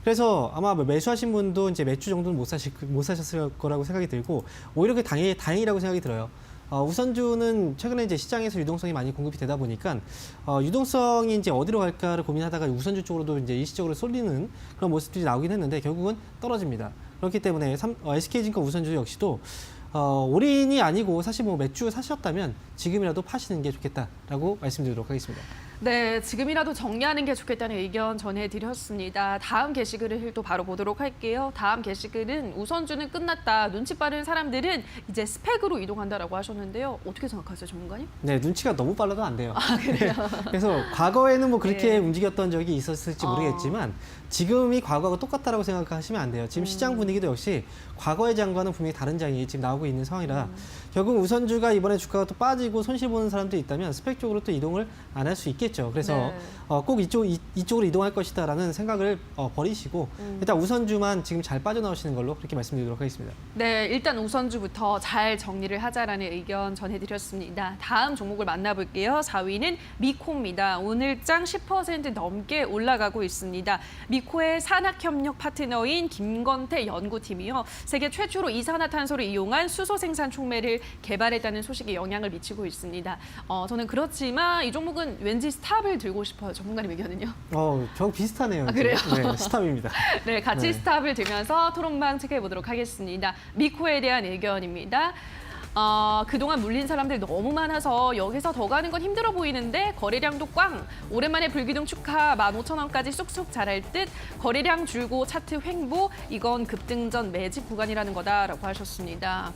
그래서 아마 매수하신 분도 이제 몇 주 정도는 못 사셨을 거라고 생각이 들고 오히려 그 다행이라고 생각이 들어요. 우선주는 최근에 이제 시장에서 유동성이 많이 공급이 되다 보니까 유동성이 이제 어디로 갈까를 고민하다가 우선주 쪽으로도 이제 일시적으로 쏠리는 그런 모습들이 나오긴 했는데 결국은 떨어집니다. 그렇기 때문에 SK증권 우선주 역시도 올인이 아니고 사실 뭐 몇 주 사셨다면 지금이라도 파시는 게 좋겠다라고 말씀드리도록 하겠습니다. 네, 지금이라도 정리하는 게 좋겠다는 의견 전해드렸습니다. 다음 게시글을 또 바로 보도록 할게요. 다음 게시글은 우선주는 끝났다. 눈치 빠른 사람들은 이제 스펙으로 이동한다라고 하셨는데요. 어떻게 생각하세요, 전문가님? 네, 눈치가 너무 빨라도 안 돼요. 아, 그래요? 그래서 과거에는 뭐 그렇게 네. 움직였던 적이 있었을지 모르겠지만 지금이 과거하고 똑같다라고 생각하시면 안 돼요. 지금 시장 분위기도 역시 과거의 장과는 분명히 다른 장이 지금 나오고 있는 상황이라 결국 우선주가 이번에 주가가 또 빠지고 손실 보는 사람도 있다면 스펙 쪽으로 또 이동을 안 할 수 있겠죠. 그래서 네. 꼭 이쪽으로 이동할 것이다라는 생각을 버리시고 일단 우선주만 지금 잘 빠져나오시는 걸로 그렇게 말씀드리도록 하겠습니다. 네, 일단 우선주부터 잘 정리를 하자라는 의견 전해드렸습니다. 다음 종목을 만나볼게요. 4위는 미코입니다. 오늘장 10% 넘게 올라가고 있습니다. 미코의 산학협력 파트너인 김건태 연구팀이요. 세계 최초로 이산화탄소를 이용한 수소 생산 촉매를 개발했다는 소식이 영향을 미치고 있습니다. 저는 그렇지만 이 종목은 왠지 스탑을 들고 싶어요. 전문가님 의견은요? 저 비슷하네요. 아, 그래요? 네, 스탑입니다. 네, 같이 네. 스탑을 들면서 토론방 체크해 보도록 하겠습니다. 미코에 대한 의견입니다. 그동안 물린 사람들이 너무 많아서 여기서 더 가는 건 힘들어 보이는데 거래량도 꽝! 오랜만에 불기둥 축하 15,000원까지 쑥쑥 자랄 듯 거래량 줄고 차트 횡보 이건 급등전 매집 구간이라는 거다라고 하셨습니다.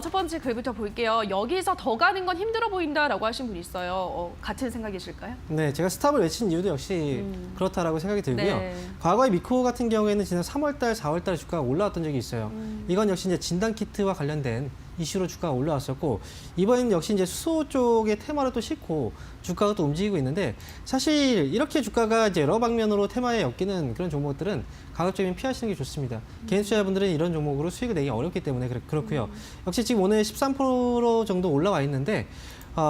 첫 번째 글부터 볼게요. 여기서 더 가는 건 힘들어 보인다라고 하신 분 있어요. 같은 생각이실까요? 네, 제가 스탑을 외친 이유도 역시 그렇다라고 생각이 들고요. 네. 과거에 미코 같은 경우에는 지난 3월달, 4월달 주가가 올라왔던 적이 있어요. 이건 역시 이제 진단 키트와 관련된 이슈로 주가가 올라왔었고 이번엔 역시 이제 수소 쪽의 테마를 또 싣고 주가가 또 움직이고 있는데 사실 이렇게 주가가 이제 여러 방면으로 테마에 엮이는 그런 종목들은 가급적이면 피하시는 게 좋습니다. 개인 투자자분들은 이런 종목으로 수익을 내기 어렵기 때문에 그렇고요. 역시 지금 오늘 13% 정도 올라와 있는데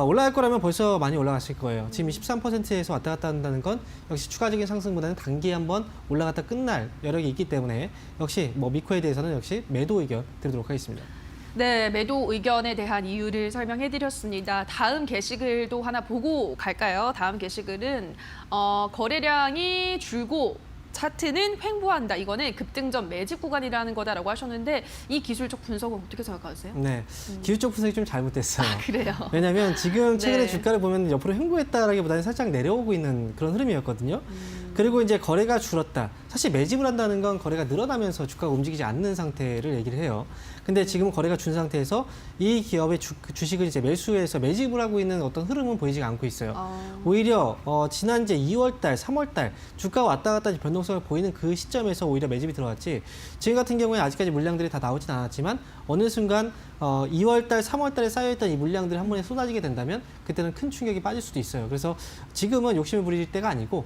올라갈 거라면 벌써 많이 올라갔을 거예요. 지금 13%에서 왔다 갔다 한다는 건 역시 추가적인 상승보다는 단기에 한번 올라갔다 끝날 여력이 있기 때문에 역시 뭐 미코에 대해서는 역시 매도 의견 드리도록 하겠습니다. 네, 매도 의견에 대한 이유를 설명해드렸습니다. 다음 게시글도 하나 보고 갈까요? 다음 게시글은 거래량이 줄고 차트는 횡보한다. 이거는 급등전 매집 구간이라는 거다라고 하셨는데 이 기술적 분석은 어떻게 생각하세요? 네, 기술적 분석이 좀 잘못됐어요. 그래요. 왜냐하면 지금 최근에 네. 주가를 보면 옆으로 횡보했다라기보다는 살짝 내려오고 있는 그런 흐름이었거든요. 그리고 이제 거래가 줄었다. 사실 매집을 한다는 건 거래가 늘어나면서 주가가 움직이지 않는 상태를 얘기를 해요. 근데 지금 거래가 준 상태에서 이 기업의 주식을 이제 매수해서 매집을 하고 있는 어떤 흐름은 보이지가 않고 있어요. 오히려 지난 이제 2월달, 3월달 주가가 왔다 갔다 변동성을 보이는 그 시점에서 오히려 매집이 들어왔지. 지금 같은 경우에 아직까지 물량들이 다 나오진 않았지만 어느 순간 2월달, 3월달에 쌓여있던 이 물량들이 한 번에 쏟아지게 된다면 그때는 큰 충격이 빠질 수도 있어요. 그래서 지금은 욕심을 부릴 때가 아니고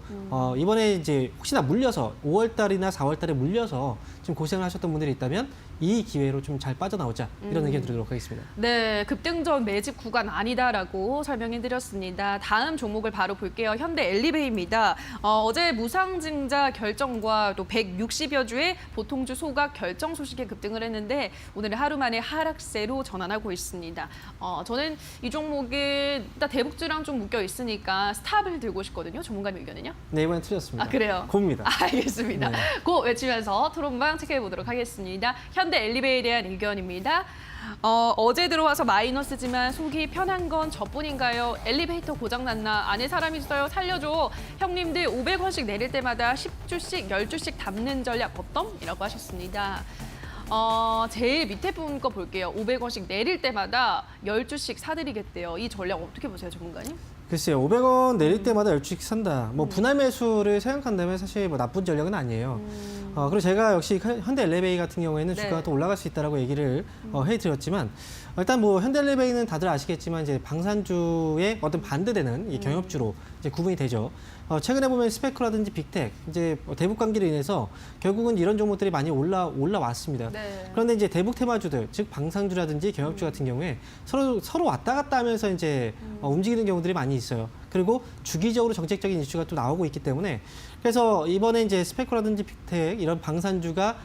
이번에 이제 혹시나 물려서 5월달이나 4월달에 물려서 좀 고생을 하셨던 분들이 있다면 이 기회로 좀 잘 빠져나오자 이런 의견 드리도록 하겠습니다. 네, 급등전 매집 구간 아니다라고 설명해드렸습니다. 다음 종목을 바로 볼게요. 현대 엘리베이입니다. 어제 무상증자 결정과 또 160여 주의 보통주 소각 결정 소식에 급등을 했는데 오늘 하루 만에 하락세로 전환하고 있습니다. 저는 이 종목은 일단 대북주랑 좀 묶여 있으니까 스탑을 들고 싶거든요. 전문가님 의견은요? 네, 이번엔 틀렸습니다. 아, 그래요? 고입니다. 알겠습니다. 네. 고 외치면서 토론방 체크해 보도록 하겠습니다. 현대 엘리베이에 대한 의견입니다. 어제 들어와서 마이너스지만 속이 편한 건 저뿐인가요? 엘리베이터 고장났나? 안에 사람 있어요? 살려줘. 형님들 500원씩 내릴 때마다 10주씩, 10주씩 담는 전략 어떤? 이라고 하셨습니다. 제일 밑에 분 거 볼게요. 500원씩 내릴 때마다 10주씩 사드리겠대요. 이 전략 어떻게 보세요, 전문가님? 글쎄요, 500원 내릴 때마다 10주씩 산다. 뭐 분할 매수를 생각한다면 사실 뭐 나쁜 전략은 아니에요. 그리고 제가 역시 현대 엘리베이 같은 경우에는 네. 주가가 또 올라갈 수 있다라고 얘기를 해드렸지만 일단 뭐 현대 엘리베이는 다들 아시겠지만 이제 방산주의 어떤 반대되는 이 경협주로 이제 구분이 되죠. 최근에 보면 스페크라든지 빅텍 이제 대북 관계로 인해서 결국은 이런 종목들이 많이 올라왔습니다. 네. 그런데 이제 대북 테마주들, 즉 방산주라든지 경협주 같은 경우에 서로 왔다 갔다 하면서 이제 움직이는 경우들이 많이 있어요. 그리고 주기적으로 정책적인 이슈가 또 나오고 있기 때문에 그래서 이번에 이제 스페크라든지 빅텍 이런 방산주가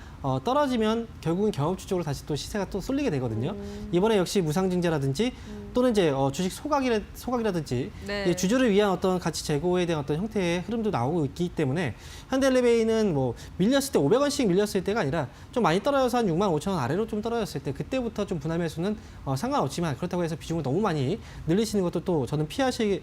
떨어지면 결국은 경험주 쪽으로 다시 또 시세가 또 쏠리게 되거든요. 이번에 역시 무상증자라든지 또는 이제 주식 소각이라든지 네. 이 주주를 위한 어떤 가치 제고에 대한 어떤 형태의 흐름도 나오고 있기 때문에 현대엘리베이는 뭐 밀렸을 때 500원씩 밀렸을 때가 아니라 좀 많이 떨어져서 한 6만 5천 원 아래로 좀 떨어졌을 때 그때부터 좀 분할 매수는 상관없지만 그렇다고 해서 비중을 너무 많이 늘리시는 것도 또 저는 피하셔야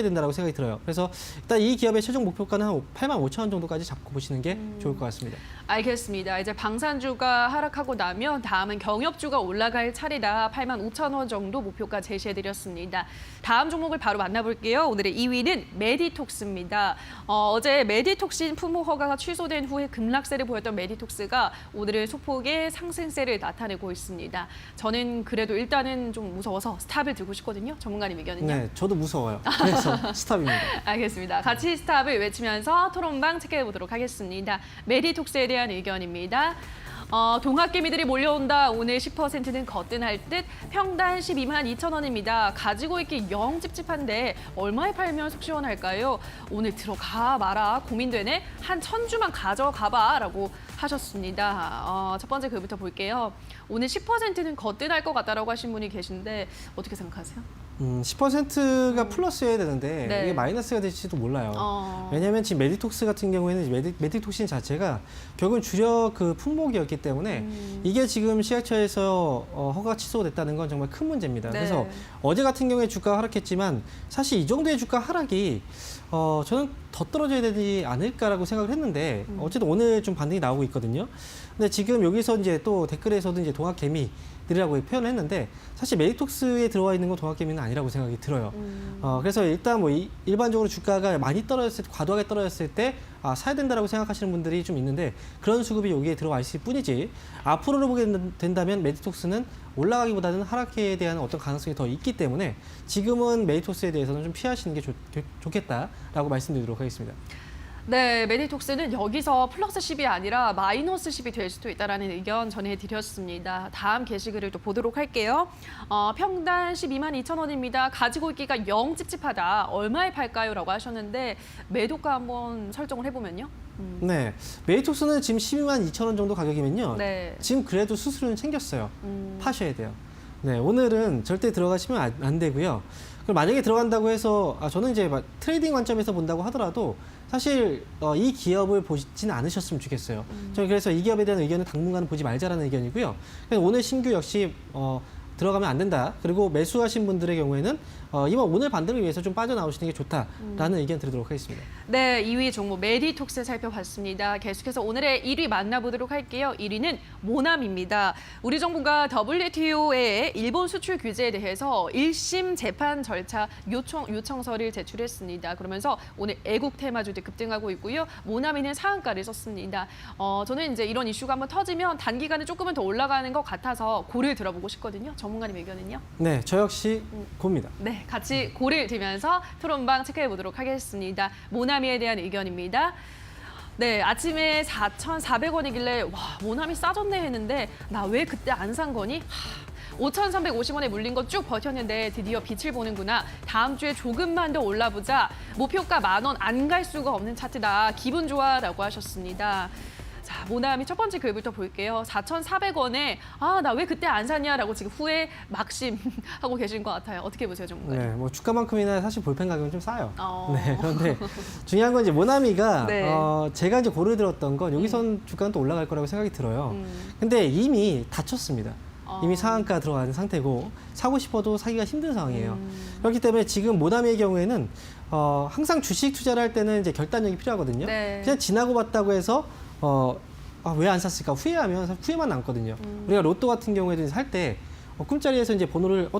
된다고 생각이 들어요. 그래서 일단 이 기업의 최종 목표가는 한 8만 5천 원 정도까지 잡고 보시는 게 좋을 것 같습니다. 알겠습니다. 이제 방산주가 하락하고 나면 다음은 경협주가 올라갈 차례다. 8만 5천 원 정도 목표가 제시해드렸습니다. 다음 종목을 바로 만나볼게요. 오늘의 2위는 메디톡스입니다. 어제 메디톡신 품목 허가가 취소된 후에 급락세를 보였던 메디톡스가 오늘은 소폭의 상승세를 나타내고 있습니다. 저는 그래도 일단은 좀 무서워서 스탑을 들고 싶거든요. 전문가님 의견은요? 네, 저도 무서워요. 그래서 스탑입니다. 알겠습니다. 같이 스탑을 외치면서 토론방 체크해 보도록 하겠습니다. 메디톡스에 대한 의견입니다. 동학개미들이 몰려온다. 오늘 10%는 거뜬할 듯. 평단 12만 2천 원입니다. 가지고 있기 영 찝찝한데 얼마에 팔면 속 시원할까요? 오늘 들어가 마라. 고민되네. 한 1,000주만 가져가봐. 라고 하셨습니다. 첫 번째 글부터 볼게요. 오늘 10%는 거뜬할 것 같다라고 하신 분이 계신데 어떻게 생각하세요? 10%가 플러스여야 되는데 네. 이게 마이너스가 될지도 몰라요. 왜냐하면 지금 메디톡스 같은 경우에는 메디톡신 자체가 결국은 주력 그 품목이었기 때문에 이게 지금 시장처에서 허가 취소됐다는 건 정말 큰 문제입니다. 네. 그래서 어제 같은 경우에 주가가 하락했지만 사실 이 정도의 주가 하락이 저는 더 떨어져야 되지 않을까라고 생각을 했는데 어쨌든 오늘 좀 반등이 나오고 있거든요. 근데 지금 여기서 이제 또 댓글에서도 이제 동학개미들이라고 표현했는데 사실 메디톡스에 들어와 있는 건 동학개미는 아니라고 생각이 들어요. 그래서 일단 뭐 일반적으로 주가가 많이 떨어졌을 때, 과도하게 떨어졌을 때 사야 된다라고 생각하시는 분들이 좀 있는데 그런 수급이 여기에 들어와 있을 뿐이지 앞으로를 보게 된다면 메디톡스는 올라가기보다는 하락에 대한 어떤 가능성이 더 있기 때문에 지금은 메디톡스에 대해서는 좀 피하시는 게 좋겠다라고 말씀드리도록 하겠습니다. 네, 메디톡스는 여기서 플러스 10이 아니라 마이너스 10이 될 수도 있다는 의견 전해드렸습니다. 다음 게시글을 또 보도록 할게요. 평단 12만 2천 원입니다. 가지고 있기가 영 찝찝하다. 얼마에 팔까요? 라고 하셨는데 매도가 한번 설정을 해보면요. 네, 메디톡스는 지금 12만 2천 원 정도 가격이면요. 네. 지금 그래도 수수료는 챙겼어요. 파셔야 돼요. 네, 오늘은 절대 들어가시면 안 되고요. 그럼 만약에 들어간다고 해서 저는 이제 트레이딩 관점에서 본다고 하더라도 사실 이 기업을 보지는 않으셨으면 좋겠어요. 저는 그래서 이 기업에 대한 의견은 당분간은 보지 말자라는 의견이고요. 그래서 오늘 신규 역시 들어가면 안 된다. 그리고 매수하신 분들의 경우에는 이번 오늘 반등을 위해서 좀 빠져나오시는 게 좋다라는 의견 드리도록 하겠습니다. 네, 2위 종목 메디톡스 살펴봤습니다. 계속해서 오늘의 1위 만나보도록 할게요. 1위는 모남입니다. 우리 정부가 WTO의 일본 수출 규제에 대해서 1심 재판 절차 요청서를 제출했습니다. 그러면서 오늘 애국 테마주들 급등하고 있고요. 모남이는 상한가를 썼습니다. 저는 이제 이런 이슈가 한번 터지면 단기간에 조금은 더 올라가는 것 같아서 고를 들어보고 싶거든요. 전문가님 의견은요? 네, 저 역시 봅니다. 네, 같이 고를 들면서 토론방 체크해 보도록 하겠습니다. 모나미에 대한 의견입니다. 네, 아침에 4,400원이길래 와, 모나미 싸졌네 했는데 나 왜 그때 안 산 거니? 5,350원에 물린 거 쭉 버텼는데 드디어 빛을 보는구나. 다음 주에 조금만 더 올라보자. 목표가 10,000원 안 갈 수가 없는 차트다. 기분 좋아라고 하셨습니다. 자, 모나미 첫 번째 글부터 볼게요. 4,400원에 나 왜 그때 안 샀냐라고 지금 후회 막심하고 계신 것 같아요. 어떻게 보세요, 전문가님? 네, 뭐 주가만큼이나 사실 볼펜 가격은 좀 싸요. 어. 네, 그런데 중요한 건 이제 모나미가 네. 제가 이제 고를 들었던 건 여기선 주가는 또 올라갈 거라고 생각이 들어요. 근데 이미 다쳤습니다. 이미 상한가 들어가는 상태고 사고 싶어도 사기가 힘든 상황이에요. 그렇기 때문에 지금 모나미의 경우에는 항상 주식 투자를 할 때는 이제 결단력이 필요하거든요. 네. 그냥 지나고 봤다고 해서 왜 안 샀을까 후회하면 후회만 남거든요. 우리가 로또 같은 경우에도 살 때 꿈자리에서 이제 번호를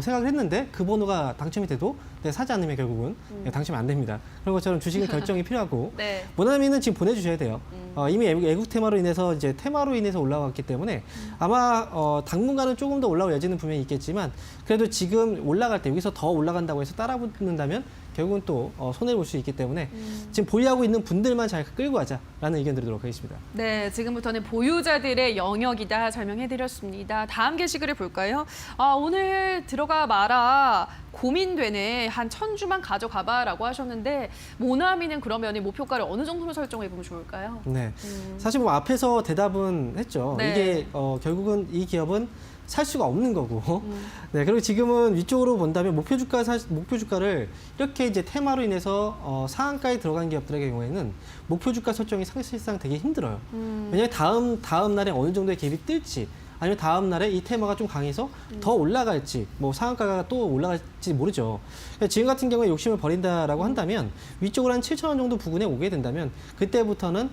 생각을 했는데 그 번호가 당첨이 돼도 내가 사지 않으면 결국은 당첨이 안 됩니다. 그런 것처럼 주식은 결정이 필요하고 네. 모나미는 지금 보내주셔야 돼요. 이미 애국 테마로 인해서 이제 테마로 인해서 올라왔기 때문에 아마 당분간은 조금 더 올라올 여지는 분명히 있겠지만 그래도 지금 올라갈 때 여기서 더 올라간다고 해서 따라 붙는다면 결국은 또 손해를 볼 수 있기 때문에 지금 보유하고 있는 분들만 잘 끌고 가자라는 의견 드리도록 하겠습니다. 네, 지금부터는 보유자들의 영역이다 설명해드렸습니다. 다음 게시글을 볼까요? 오늘 들어가 마라 고민되네. 한 1,000주만 가져가봐라고 하셨는데 모나미는 그러면 목표가를 어느 정도로 설정해보면 좋을까요? 네, 사실 뭐 앞에서 대답은 했죠. 네. 이게 결국은 이 기업은 살 수가 없는 거고. 네, 그리고 지금은 위쪽으로 본다면 목표 주가를 이렇게 이제 테마로 인해서 상한가에 들어간 기업들의 경우에는 목표 주가 설정이 사실상 되게 힘들어요. 왜냐하면 다음 날에 어느 정도의 갭이 뜰지, 아니면 다음 날에 이 테마가 좀 강해서 더 올라갈지, 뭐 상한가가 또 올라갈지 모르죠. 그러니까 지금 같은 경우에 욕심을 버린다라고 한다면 위쪽으로 한 7,000원 정도 부근에 오게 된다면 그때부터는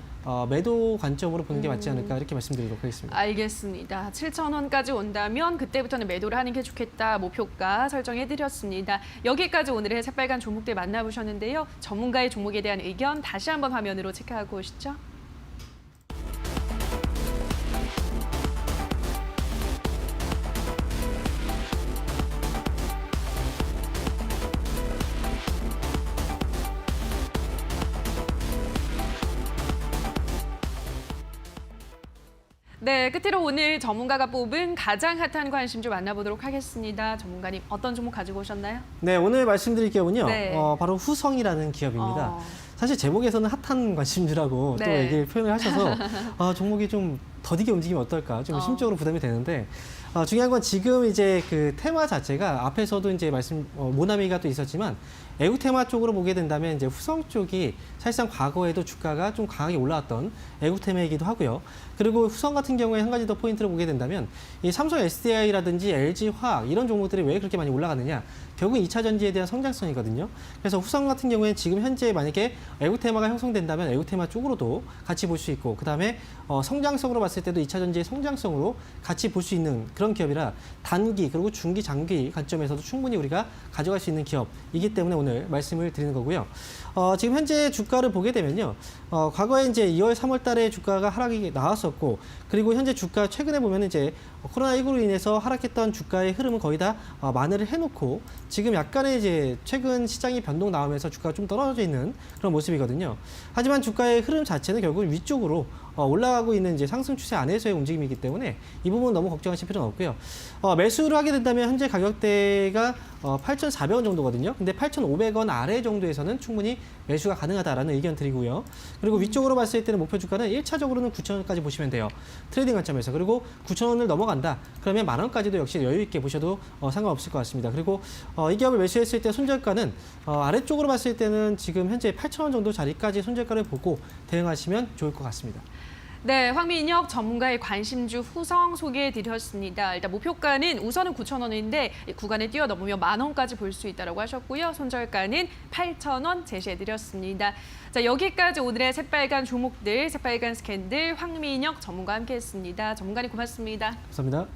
매도 관점으로 보는 게 맞지 않을까 이렇게 말씀드리도록 하겠습니다. 알겠습니다. 7,000원까지 온다면 그때부터는 매도를 하는 게 좋겠다. 목표가 설정해드렸습니다. 여기까지 오늘의 새빨간 종목들 만나보셨는데요. 전문가의 종목에 대한 의견 다시 한번 화면으로 체크하고 오시죠. 네, 끝으로 오늘 전문가가 뽑은 가장 핫한 관심주 만나보도록 하겠습니다. 전문가님, 어떤 종목 가지고 오셨나요? 네, 오늘 말씀드릴 기업은요. 네. 바로 후성이라는 기업입니다. 사실 제목에서는 핫한 관심주라고 또 네. 얘기를 표현을 하셔서 종목이 좀 더디게 움직이면 어떨까 좀 심적으로 부담이 되는데 중요한 건 지금 이제 그 테마 자체가 앞에서도 이제 모나미가 또 있었지만 애국 테마 쪽으로 보게 된다면 이제 후성 쪽이 사실상 과거에도 주가가 좀 강하게 올라왔던 애국 테마이기도 하고요. 그리고 후성 같은 경우에 한 가지 더 포인트를 보게 된다면 이 삼성 SDI라든지 LG 화학 이런 종목들이 왜 그렇게 많이 올라가느냐? 결국 2차 전지에 대한 성장성이거든요. 그래서 후성 같은 경우에 지금 현재 만약에 애국 테마가 형성된다면 애국 테마 쪽으로도 같이 볼 수 있고 그다음에 성장성으로 봤을 때도 2차 전지의 성장성으로 같이 볼 수 있는 그런 기업이라 단기 그리고 중기 장기 관점에서도 충분히 우리가 가져갈 수 있는 기업이기 때문에 오늘 말씀을 드리는 거고요. 지금 현재 주가를 보게 되면요. 과거에 이제 2월, 3월 달에 주가가 하락이 나왔었고 그리고 현재 주가 최근에 보면 이제 코로나19로 인해서 하락했던 주가의 흐름은 거의 다 만회를 해놓고 지금 약간의 이제 최근 시장이 변동 나오면서 주가가 좀 떨어져 있는 그런 모습이거든요. 하지만 주가의 흐름 자체는 결국 위쪽으로 올라가고 있는 이제 상승 추세 안에서의 움직임이기 때문에 이 부분 너무 걱정하실 필요는 없고요. 매수를 하게 된다면 현재 가격대가 8,400원 정도거든요. 근데 8,500원 아래 정도에서는 충분히 매수가 가능하다라는 의견 드리고요. 그리고 위쪽으로 봤을 때는 목표 주가는 1차적으로는 9,000원까지 보시면 돼요. 트레이딩 관점에서. 그리고 9,000원을 넘어간다. 그러면 10,000원까지도 역시 여유 있게 보셔도 상관없을 것 같습니다. 그리고 이 기업을 매수했을 때 손절가는 아래쪽으로 봤을 때는 지금 현재 8,000원 정도 자리까지 손절가를 보고 대응하시면 좋을 것 같습니다. 네, 황민혁 전문가의 관심주 후성 소개해드렸습니다. 일단 목표가는 우선은 9,000원인데 구간을 뛰어넘으면 10,000원까지 볼 수 있다고 하셨고요. 손절가는 8,000원 제시해드렸습니다. 자, 여기까지 오늘의 새빨간 종목들, 새빨간 스캔들 황민혁 전문가와 함께했습니다. 전문가님 고맙습니다. 감사합니다.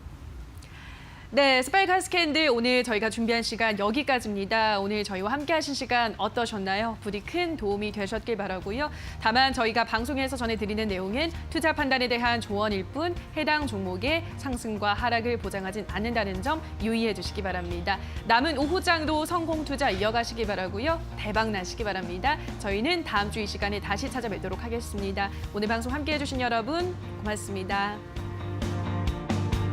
네, 새빨간 스캔들 오늘 저희가 준비한 시간 여기까지입니다. 오늘 저희와 함께하신 시간 어떠셨나요? 부디 큰 도움이 되셨길 바라고요. 다만 저희가 방송에서 전해드리는 내용은 투자 판단에 대한 조언일 뿐 해당 종목의 상승과 하락을 보장하진 않는다는 점 유의해 주시기 바랍니다. 남은 오후장도 성공 투자 이어가시기 바라고요. 대박 나시기 바랍니다. 저희는 다음 주 이 시간에 다시 찾아뵙도록 하겠습니다. 오늘 방송 함께해 주신 여러분 고맙습니다.